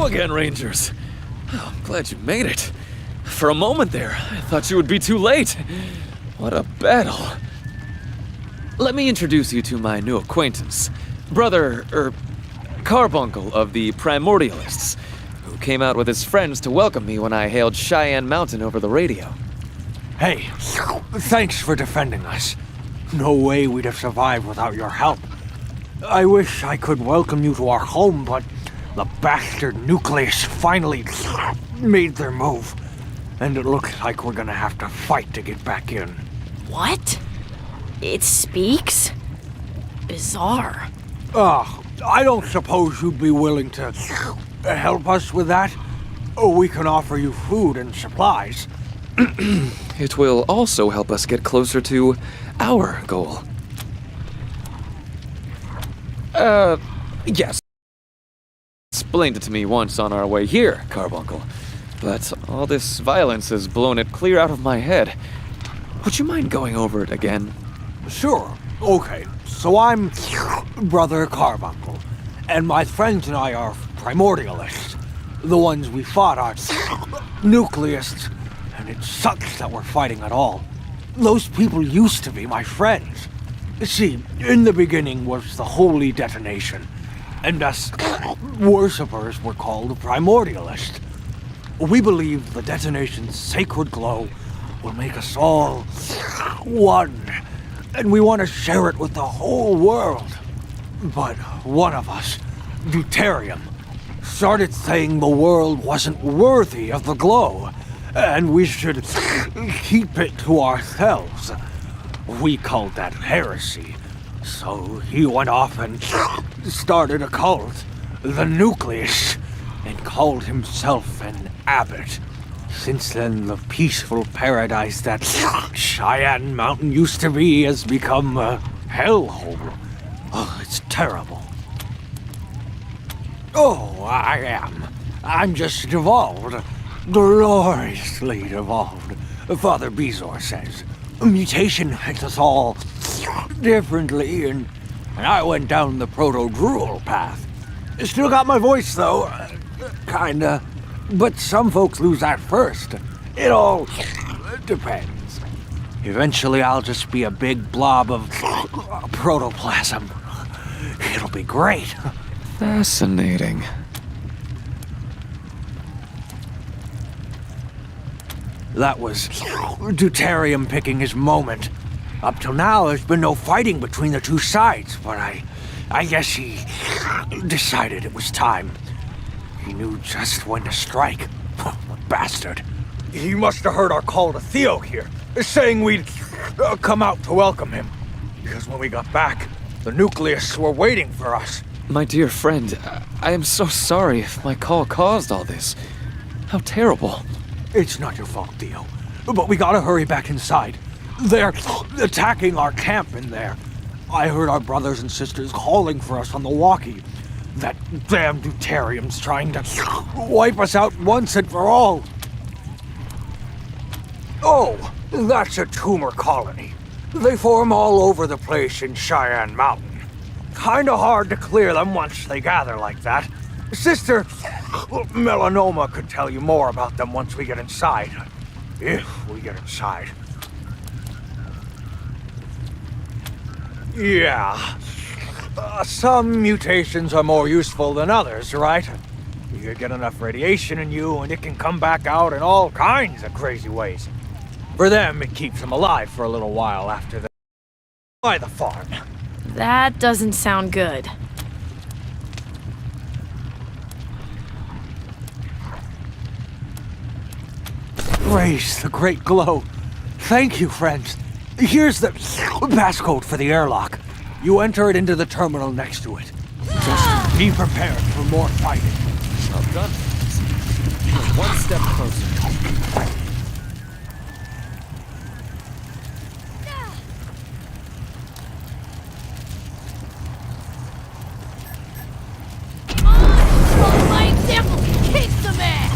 again, Rangers. Oh, I'm glad you made it. For a moment there, I thought you would be too late. What a battle. Let me introduce you to my new acquaintance, Carbuncle of the Primordialists, who came out with his friends to welcome me when I hailed Cheyenne Mountain over the radio. Hey, thanks for defending us. No way we'd have survived without your help. I wish I could welcome you to our home, but the bastard nucleus finally made their move. And it looks like we're gonna have to fight to get back in. What? It speaks? Bizarre. I don't suppose you'd be willing to help us with that? We can offer you food and supplies. It will also help us get closer to our goal. Yes. Explained it to me once on our way here, Carbuncle. But all this violence has blown it clear out of my head. Would you mind going over it again? Sure. Okay. So I'm Brother Carbuncle, and my friends and I are Primordialists. The ones we fought are Nucleists, and it sucks that we're fighting at all. Those people used to be my friends. See, in the beginning was the Holy Detonation, and us worshippers were called Primordialists. We believe the detonation's sacred glow will make us all one, and we want to share it with the whole world. But one of us, Deuterium, started saying the world wasn't worthy of the glow, and we should keep it to ourselves. We called that heresy. So he went off and started a cult, the Nucleus, and called himself an abbot. Since then, the peaceful paradise that Cheyenne Mountain used to be has become a hellhole. Oh, it's terrible. Oh, I'm just devolved. Gloriously devolved, Father Bezor says. A mutation makes us all differently, and I went down the proto-drool path. Still got my voice, though. Kinda. But some folks lose that first. It all depends. Eventually, I'll just be a big blob of protoplasm. It'll be great. Fascinating. That was Deuterium picking his moment. Up till now, there's been no fighting between the two sides, but I guess he decided it was time. He knew just when to strike. Bastard. He must have heard our call to Theo here, saying we'd come out to welcome him. Because when we got back, the Nucleus were waiting for us. My dear friend, I am so sorry if my call caused all this. How terrible. It's not your fault, Theo. But we gotta hurry back inside. They're attacking our camp in there. I heard our brothers and sisters calling for us on the walkie. That damn Deuterium's trying to wipe us out once and for all. Oh, that's a tumor colony. They form all over the place in Cheyenne Mountain. Kinda hard to clear them once they gather like that. Sister Melanoma could tell you more about them once we get inside. If we get inside. Yeah. Some mutations are more useful than others, right? You get enough radiation in you and it can come back out in all kinds of crazy ways. For them, it keeps them alive for a little while after they by the farm. That doesn't sound good. Praise the great glow. Thank you, friends. Here's the passcode for the airlock. You enter it into the terminal next to it. Just be prepared for more fighting. Well done. We're one step closer. My example, kick some ass!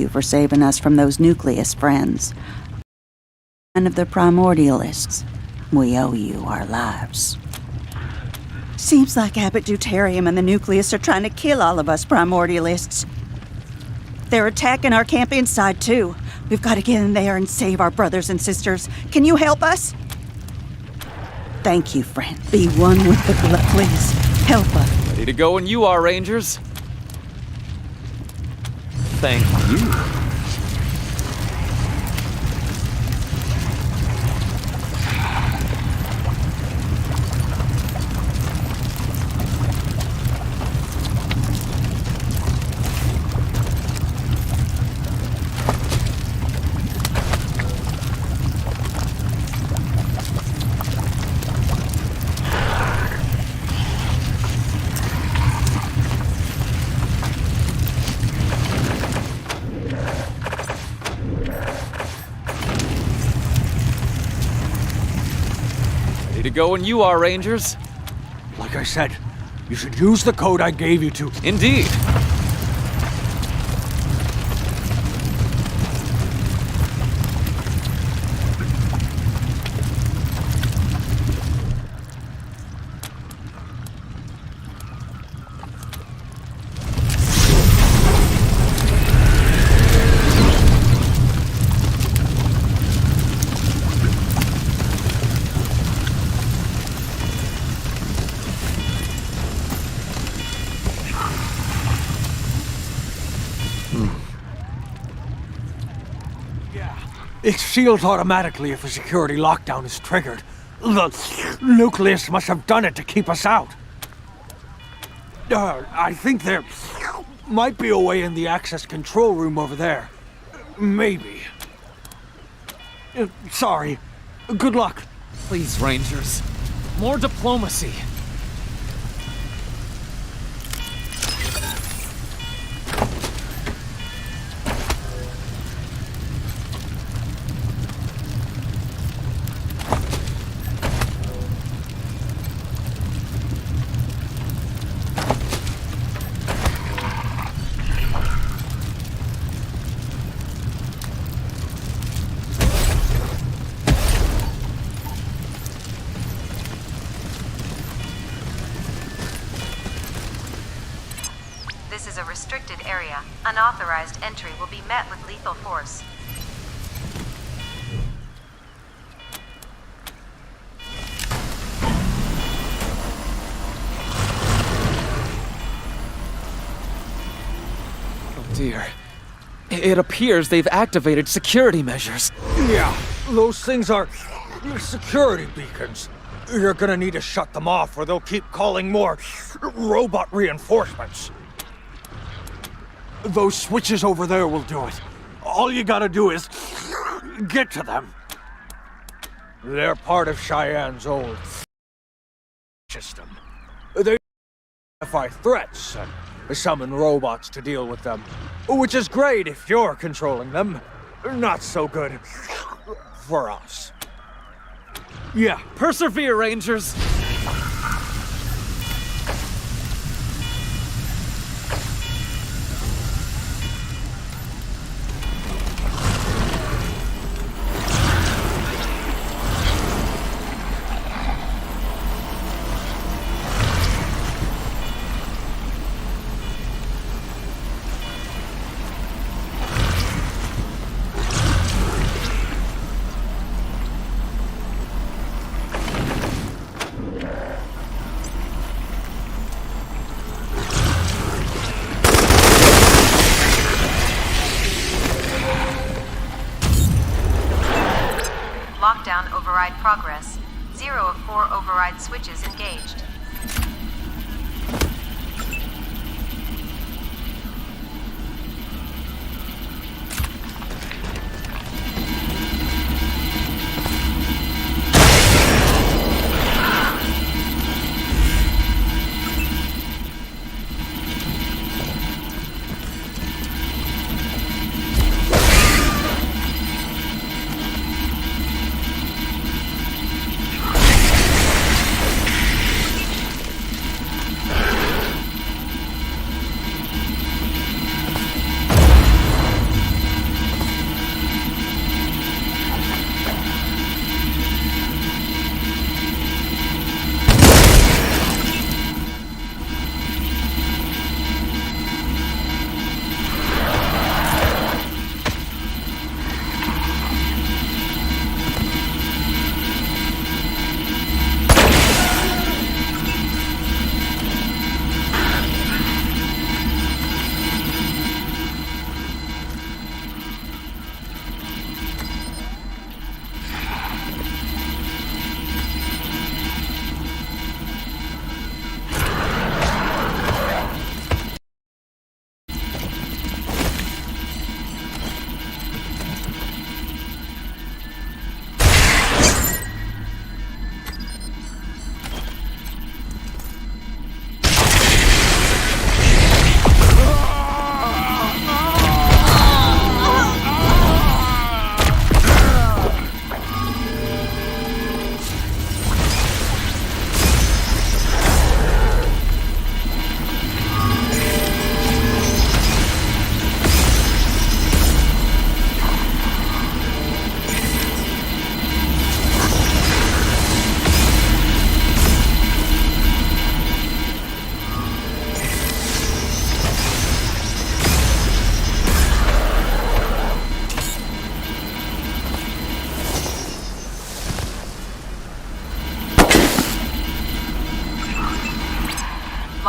you for saving us from those Nucleus friends. And of the Primordialists, we owe you our lives. Seems like Abbot Deuterium and the Nucleus are trying to kill all of us Primordialists. They're attacking our camp inside, too. We've got to get in there and save our brothers and sisters. Can you help us? Thank you, friend. Be one with the blood, please. Help us. Ready to go when you are, Rangers. Thank you. Ready to go when you are, Rangers. Like I said, you should use the code I gave you to. Indeed. It seals automatically if a security lockdown is triggered. The Nucleus must have done it to keep us out. I think there might be a way in the access control room over there. Maybe. Sorry. Good luck. Please, Rangers. More diplomacy. This is a restricted area. Unauthorized entry will be met with lethal force. Oh dear. It appears they've activated security measures. Yeah, those things are security beacons. You're gonna need to shut them off or they'll keep calling more robot reinforcements. Those switches over there will do it. All you gotta do is get to them. They're part of Cheyenne's old system. They identify threats and summon robots to deal with them, which is great if you're controlling them. Not so good for us. Yeah. Persevere, Rangers! Lockdown override progress. 0 of 4 override switches engaged.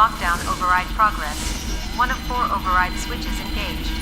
Lockdown override progress. 1 of 4 override switches engaged.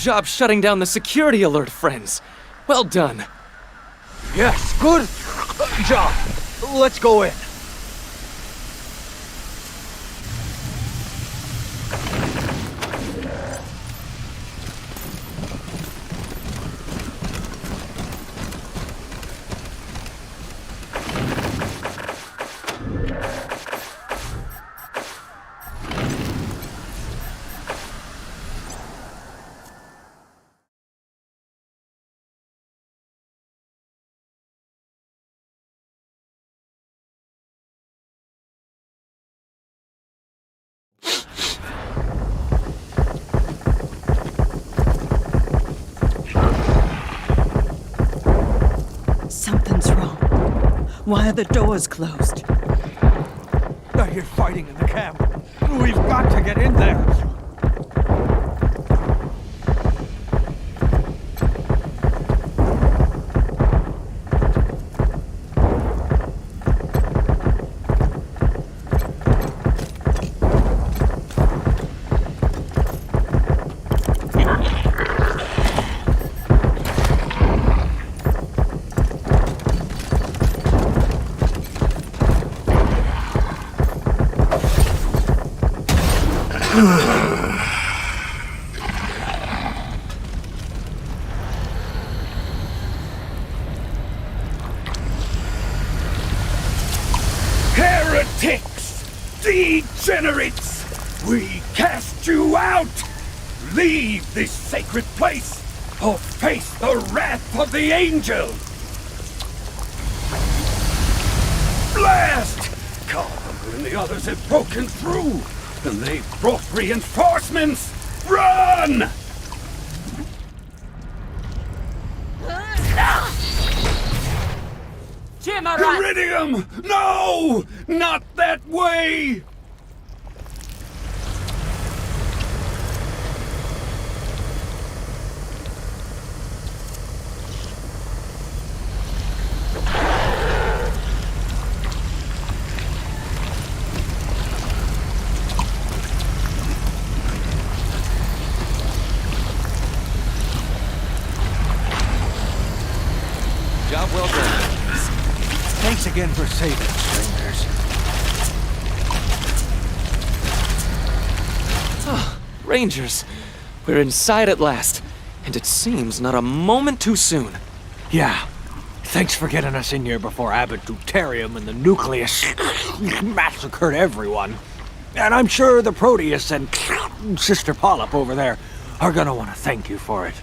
job shutting down the security alert, friends. Well done. Yes, good job. Let's go in. Something's wrong. Why are the doors closed? I hear fighting in the camp. We've got to get in there. Heretics! Degenerates! We cast you out! Leave this sacred place, or face the wrath of the angel! Blast! Carbuncle and the others have broken through, and they've brought reinforcements! Run! Iridium! No! Not that way! Job well done. Thanks again for saving us, strangers. Oh, Rangers, we're inside at last, and it seems not a moment too soon. Yeah. Thanks for getting us in here before Abbot Deuterium and the Nucleus massacred everyone. And I'm sure the Proteus and Sister Polyp over there are gonna want to thank you for it.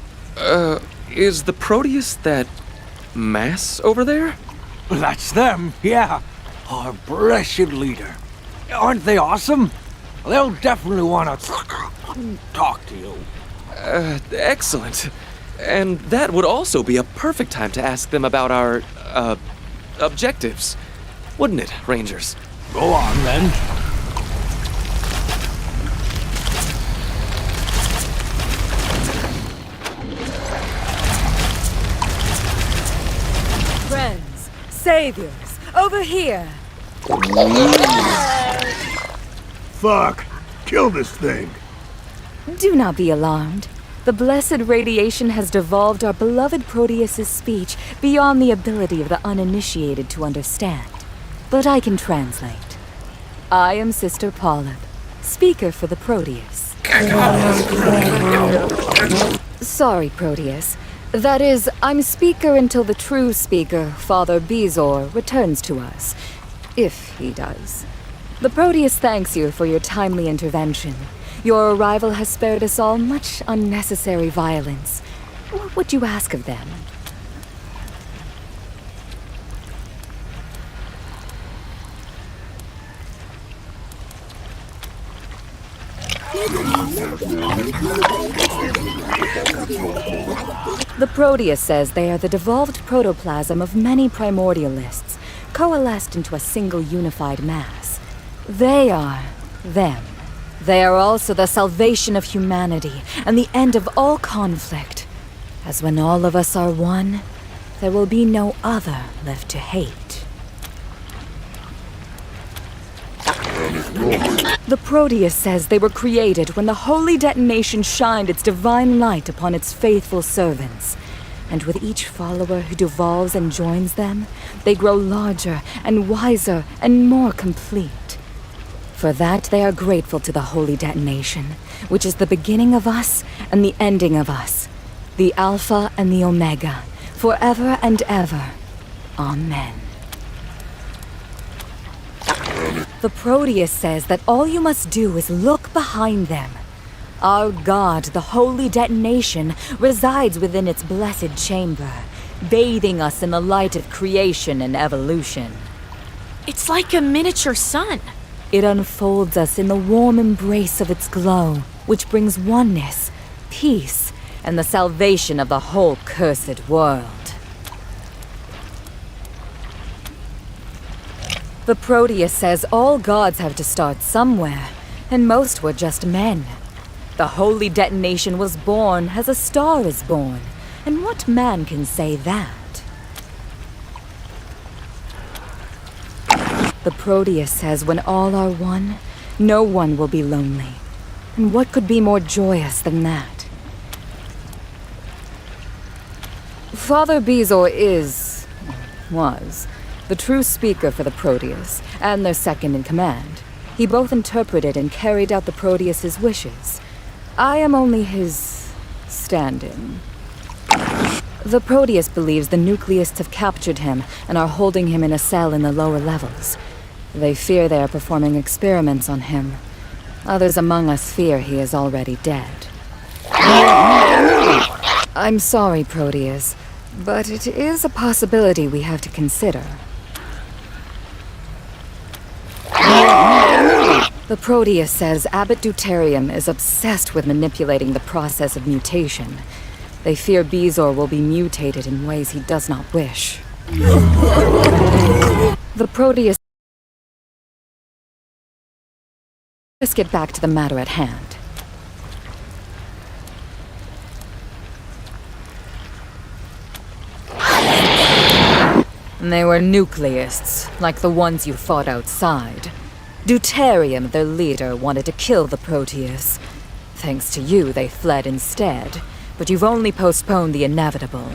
Is the Proteus that mass over there? That's them, yeah. Our blessed leader. Aren't they awesome? They'll definitely want to talk to you. Excellent. And that would also be a perfect time to ask them about our, objectives. Wouldn't it, Rangers? Go on, then. Friends, saviors, over here. Fuck! Kill this thing! Do not be alarmed. The blessed radiation has devolved our beloved Proteus's speech beyond the ability of the uninitiated to understand. But I can translate. I am Sister Polyp, speaker for the Proteus. Sorry, Proteus. That is, I'm speaker until the true speaker, Father Bezor, returns to us. If he does. The Proteus thanks you for your timely intervention. Your arrival has spared us all much unnecessary violence. What would you ask of them? The Proteus says they are the devolved protoplasm of many primordialists, coalesced into a single unified mass. They are them. They are also the salvation of humanity and the end of all conflict. As when all of us are one, there will be no other left to hate. The Proteus says they were created when the holy detonation shined its divine light upon its faithful servants. And with each follower who devolves and joins them, they grow larger and wiser and more complete. For that, they are grateful to the holy detonation, which is the beginning of us and the ending of us, the Alpha and the Omega, forever and ever. Amen. The Proteus says that all you must do is look behind them. Our God, the holy detonation, resides within its blessed chamber, bathing us in the light of creation and evolution. It's like a miniature sun. It unfolds us in the warm embrace of its glow, which brings oneness, peace, and the salvation of the whole cursed world. The Proteus says all gods have to start somewhere, and most were just men. The holy detonation was born as a star is born, and what man can say that? The Proteus says when all are one, no one will be lonely. And what could be more joyous than that? Father Bezor was, the true speaker for the Proteus, and their second in command. He both interpreted and carried out the Proteus's wishes. I am only his stand-in. The Proteus believes the Nucleists have captured him and are holding him in a cell in the lower levels. They fear they are performing experiments on him. Others among us fear he is already dead. I'm sorry, Proteus, but it is a possibility we have to consider. The Proteus says Abbot Deuterium is obsessed with manipulating the process of mutation. They fear Bezor will be mutated in ways he does not wish. The Proteus... Let's get back to the matter at hand. They were Nucleists, like the ones you fought outside. Deuterium, their leader, wanted to kill the Proteus. Thanks to you, they fled instead. But you've only postponed the inevitable.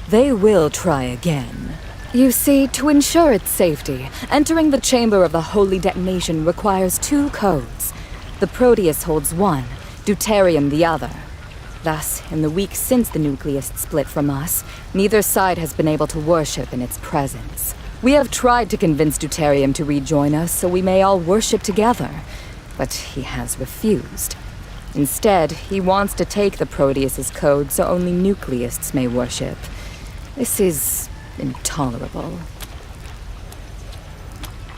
They will try again. You see, to ensure its safety, entering the chamber of the holy detonation requires 2 codes. The Proteus holds one, Deuterium the other. Thus, in the week since the Nucleists split from us, neither side has been able to worship in its presence. We have tried to convince Deuterium to rejoin us so we may all worship together, but he has refused. Instead, he wants to take the Proteus's code so only Nucleists may worship. This is intolerable.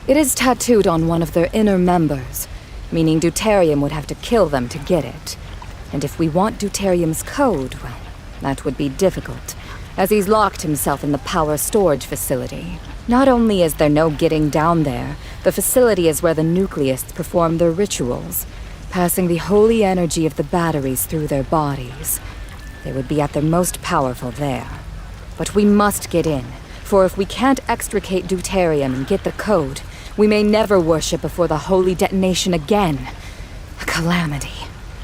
It is tattooed on one of their inner members, meaning Deuterium would have to kill them to get it. And if we want Deuterium's code, well, that would be difficult, as he's locked himself in the power storage facility. Not only is there no getting down there, the facility is where the Nucleists perform their rituals, passing the holy energy of the batteries through their bodies. They would be at their most powerful there. But we must get in, for if we can't extricate Deuterium and get the code, we may never worship before the holy detonation again. A calamity.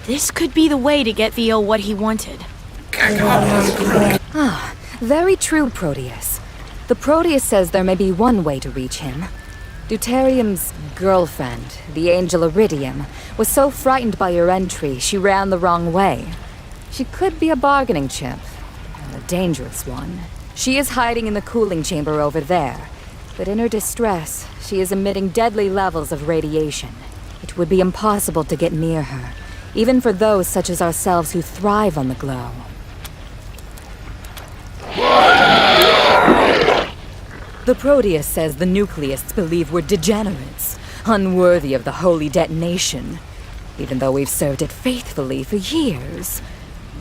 This could be the way to get Theo what he wanted. Ah, very true, Proteus. The Proteus says there may be one way to reach him. Deuterium's girlfriend, the angel Iridium, was so frightened by your entry, she ran the wrong way. She could be a bargaining chip, and a dangerous one. She is hiding in the cooling chamber over there, but in her distress, she is emitting deadly levels of radiation. It would be impossible to get near her, even for those such as ourselves who thrive on the glow. The Proteus says the Nucleists believe we're degenerates, unworthy of the holy detonation, even though we've served it faithfully for years.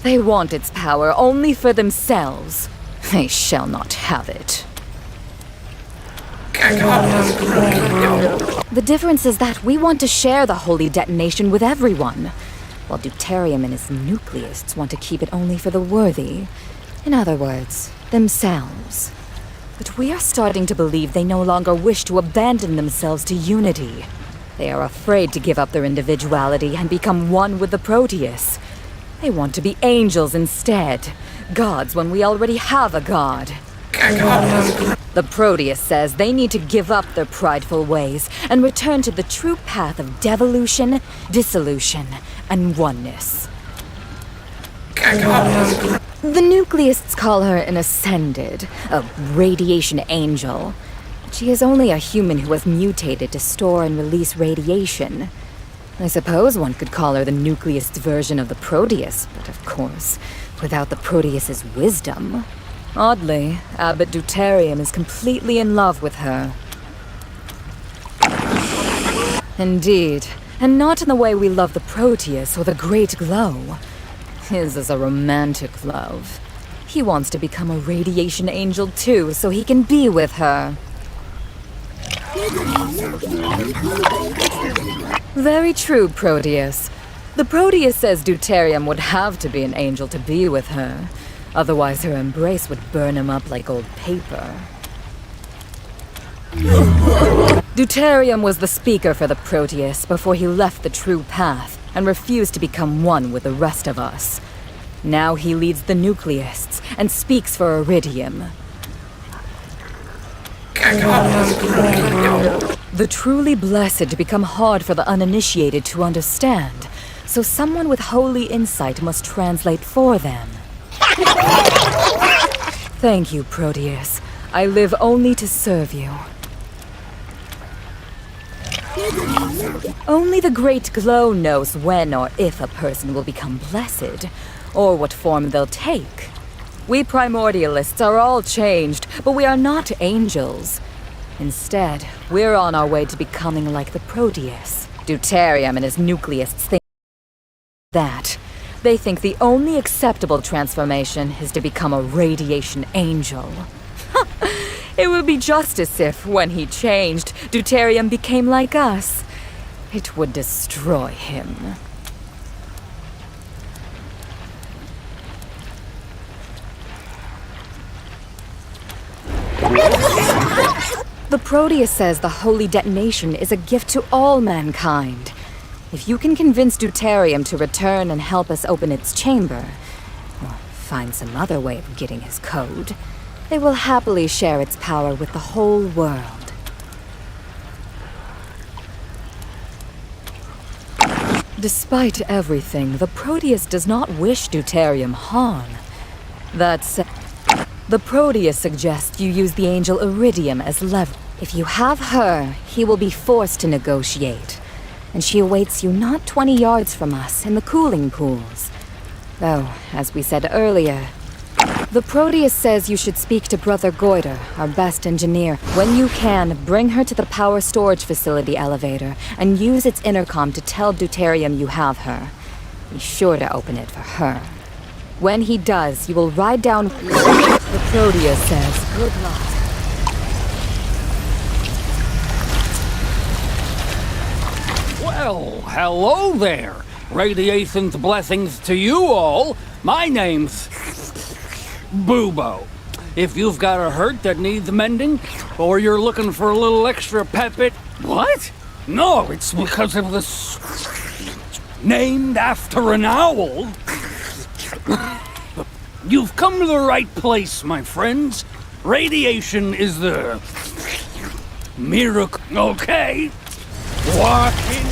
They want its power only for themselves. They shall not have it. The difference is that we want to share the holy detonation with everyone, while Deuterium and his Nucleists want to keep it only for the worthy. In other words, themselves. But we are starting to believe they no longer wish to abandon themselves to unity. They are afraid to give up their individuality and become one with the Proteus. They want to be angels instead. Gods when we already have a god. The Proteus says they need to give up their prideful ways and return to the true path of devolution, dissolution, and oneness. The Nucleists call her an Ascended, a radiation angel. She is only a human who has mutated to store and release radiation. I suppose one could call her the Nucleist version of the Proteus, but of course, without the Proteus's wisdom. Oddly, Abbot Deuterium is completely in love with her. Indeed, and not in the way we love the Proteus or the Great Glow. His is a romantic love. He wants to become a radiation angel too, so he can be with her. Very true, Proteus. The Proteus says Deuterium would have to be an angel to be with her. Otherwise her embrace would burn him up like old paper. Deuterium was the speaker for the Proteus before he left the true path and refused to become one with the rest of us. Now he leads the Nucleists and speaks for Iridium. The truly blessed become hard for the uninitiated to understand, so someone with holy insight must translate for them. Thank you, Proteus. I live only to serve you. Only the Great Glow knows when or if a person will become blessed, or what form they'll take. We Primordialists are all changed, but we are not angels. Instead, we're on our way to becoming like the Proteus. Deuterium and his Nucleists think that. They think the only acceptable transformation is to become a radiation angel. It would be just as if, when he changed, Deuterium became like us. It would destroy him. The Proteus says the holy detonation is a gift to all mankind. If you can convince Deuterium to return and help us open its chamber, or find some other way of getting his code, they will happily share its power with the whole world. Despite everything, the Proteus does not wish Deuterium harm. That said, the Proteus suggests you use the angel Iridium as leverage. If you have her, he will be forced to negotiate. And she awaits you not 20 yards from us in the cooling pools. Though, as we said earlier, the Proteus says you should speak to Brother Goiter, our best engineer. When you can, bring her to the power storage facility elevator and use its intercom to tell Deuterium you have her. Be sure to open it for her. When he does, you will ride down... The Proteus says, good luck. Well, hello there. Radiation's blessings to you all. My name's Bubo. If you've got a hurt that needs mending, or you're looking for a little extra pep it... What? No, it's because of this... named after an owl. You've come to the right place, my friends. Radiation is the... miracle. Okay. Walk in.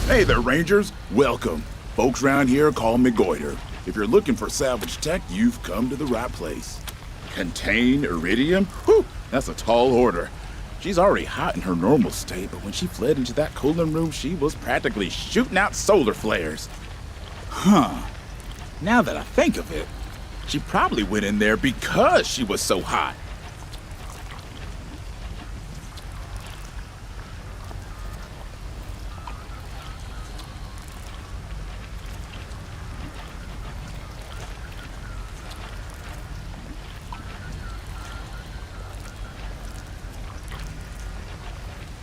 Hey there, Rangers. Welcome. Folks around here call me Goiter. If you're looking for salvage tech, you've come to the right place. Contain Iridium? Whew, that's a tall order. She's already hot in her normal state, but when she fled into that cooling room, she was practically shooting out solar flares. Huh. Now that I think of it, she probably went in there because she was so hot.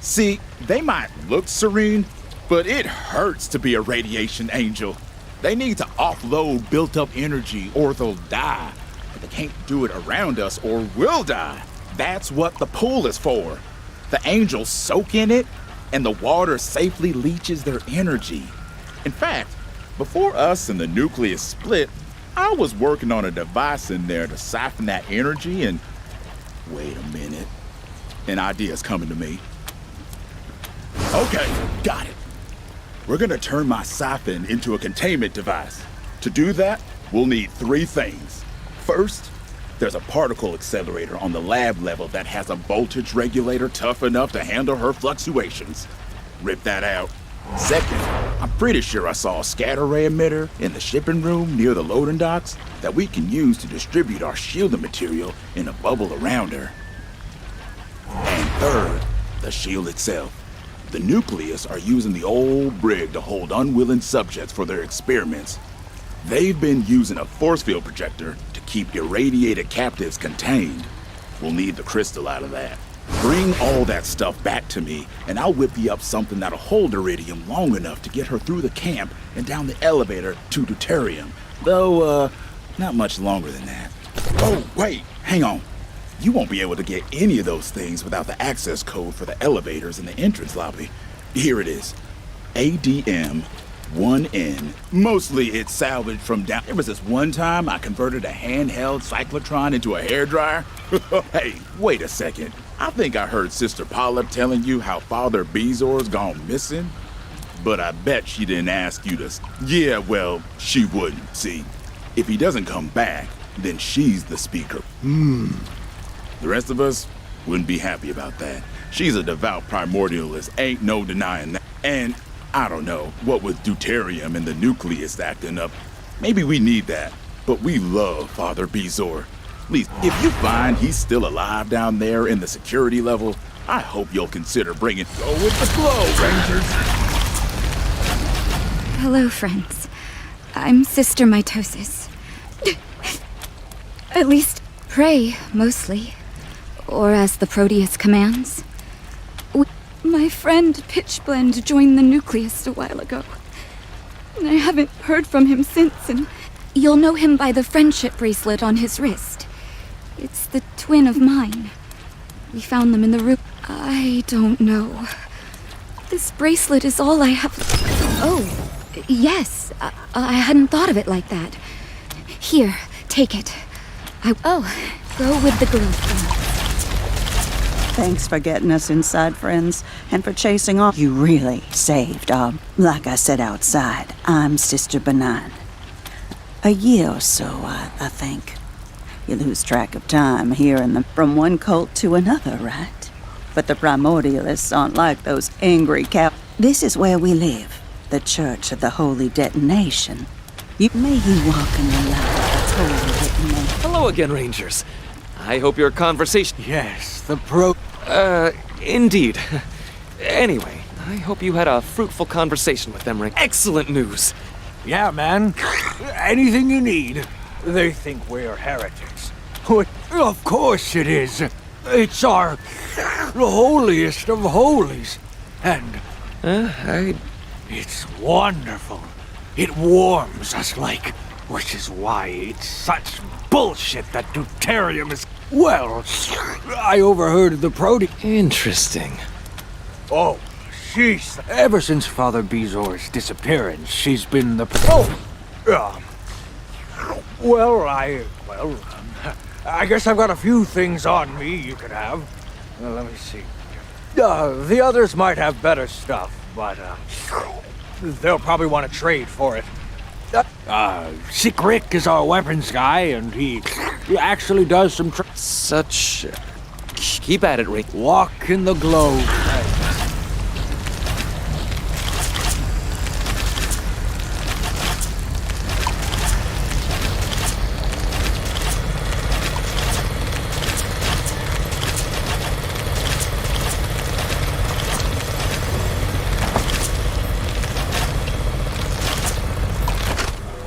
See, they might look serene, but it hurts to be a radiation angel. They need to offload built-up energy or they'll die. they can't do it around us or we'll die. That's what the pool is for. The angels soak in it, and the water safely leaches their energy. In fact, before us and the nucleus split, I was working on a device in there to siphon that energy and... Wait a minute. An idea's coming to me. Okay, got it. We're gonna turn my siphon into a containment device. To do that, we'll need 3 things. First, there's a particle accelerator on the lab level that has a voltage regulator tough enough to handle her fluctuations. Rip that out. Second, I'm pretty sure I saw a scatter ray emitter in the shipping room near the loading docks that we can use to distribute our shielding material in a bubble around her. And third, the shield itself. The nucleus are using the old brig to hold unwilling subjects for their experiments. They've been using a force field projector to keep irradiated captives contained. We'll need the crystal out of that. Bring all that stuff back to me, and I'll whip you up something that'll hold iridium long enough to get her through the camp and down the elevator to deuterium. Though, not much longer than that. Oh, wait, hang on. You won't be able to get any of those things without the access code for the elevators in the entrance lobby. Here it is. ADM 1N. Mostly it's salvaged from down... There was this one time I converted a handheld cyclotron into a hairdryer. Hey, wait a second. I think I heard Sister Polyp telling you how Father Bezor's gone missing. But I bet she didn't ask you to... Yeah, well, she wouldn't, see. If he doesn't come back, then she's the speaker. The rest of us wouldn't be happy about that. She's a devout primordialist, ain't no denying that. And... I don't know, what with deuterium and the nucleus acting up, maybe we need that. But we love Father Bezor. Please, if you find he's still alive down there in the security level, I hope you'll consider bringing... Go with the flow, Rangers! Hello, friends. I'm Sister Mitosis. At least, pray, mostly. Or as the Proteus commands. My friend Pitchblende joined the nucleus a while ago. And I haven't heard from him since, and you'll know him by the friendship bracelet on his wrist. It's the twin of mine. We found them in the room. I don't know. This bracelet is all I have... Oh, yes. I hadn't thought of it like that. Here, take it. Oh, go with the glove. Thanks for getting us inside, friends, and for chasing off. You really saved, like I said outside, I'm Sister Benign. A year or so, I think. You lose track of time hearing them from one cult to another, right? But the primordialists aren't like those angry cow. This is where we live, the Church of the Holy Detonation. You may he walk in the light of its holy detonation. Hello again, Rangers. I hope your conversation... Yes, indeed. Anyway, I hope you had a fruitful conversation with them, Ring. Excellent news! Yeah, man. Anything you need. They think we're heretics. Of course it is. It's our holiest of holies. And... It's wonderful. It warms us like... Which is why it's such bullshit that deuterium is... Well, I overheard the Interesting. Oh, she's... Ever since Father Bezor's disappearance, she's been the... I guess I've got a few things on me you could have. Let me see. The others might have better stuff, but, they'll probably want to trade for it. Sick Rick is our weapons guy, and he actually does some Keep at it, Rick. Walk in the glow.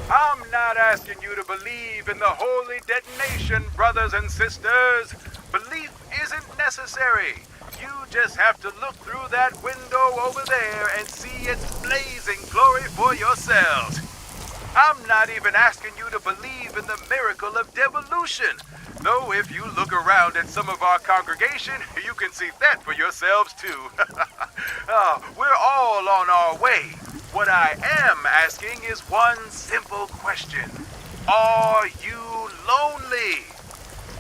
I'm not asking you to believe in the holy detonation, brothers and sisters. Belief isn't necessary. You just have to look through that window over there and see its blazing glory for yourselves. I'm not even asking you to believe in the miracle miracle of devolution. Though if you look around at some of our congregation, you can see that for yourselves too. We're all on our way. What I am asking is one simple question. Are you lonely?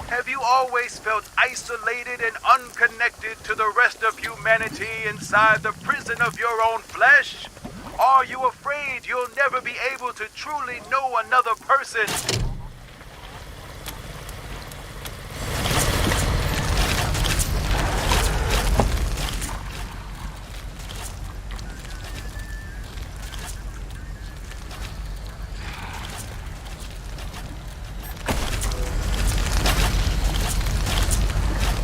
Have you always felt isolated and unconnected to the rest of humanity inside the prison of your own flesh? Are you afraid you'll never be able to truly know another person?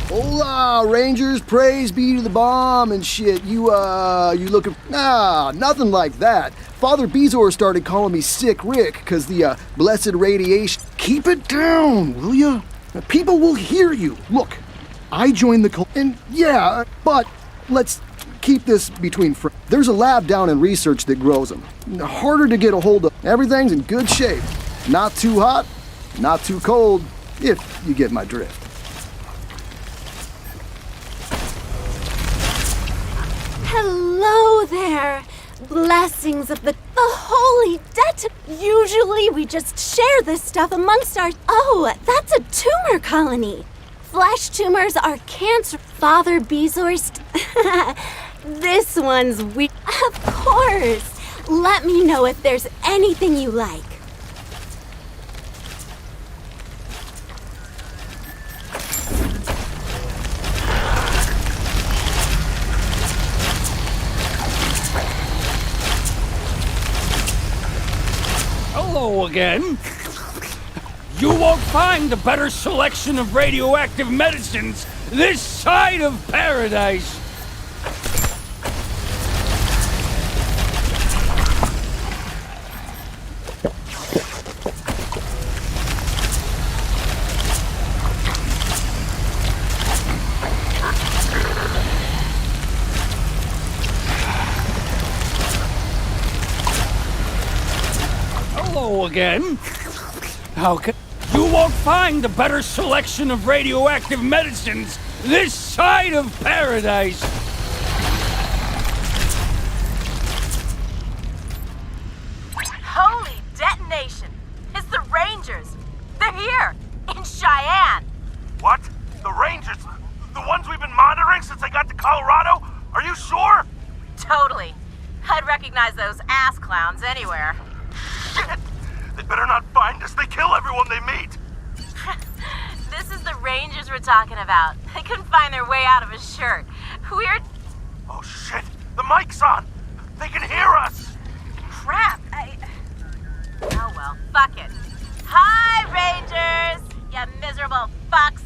Hola, Rangers, praise be to the bomb and shit. You looking... Nah, nothing like that. Father Bezor started calling me Sick Rick because the blessed radiation... Keep it down, will ya? People will hear you. Look, I joined the cult, and yeah, but let's keep this between friends. There's a lab down in research that grows them. Harder to get a hold of. Everything's in good shape. Not too hot, not too cold, if you get my drift. Hello there! Blessings of the holy debt. Usually we just share this stuff amongst our... Oh, that's a tumor colony. Flesh tumors are cancer. Father Bezor's... This one's weak. Of course. Let me know if there's anything you like. Hello again. You won't find a better selection of radioactive medicines this side of paradise. Hello again. How can... You won't find a better selection of radioactive medicines this side of paradise. Holy detonation! It's the Rangers! They're here! In Cheyenne! What? The Rangers? The ones we've been monitoring since they got to Colorado? Are you sure? Totally. I'd recognize those ass clowns anywhere. Shit! They better not find us. They kill everyone they meet. This is the Rangers we're talking about. They couldn't find their way out of his shirt. We're... Oh shit! The mic's on! They can hear us! Crap! Oh well, fuck it. Hi, Rangers! You miserable fucks!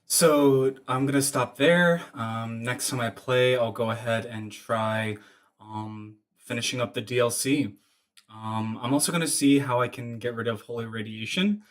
So I'm gonna stop there. Next time I play, I'll go ahead and try finishing up the DLC. I'm also gonna see how I can get rid of Holy Radiation.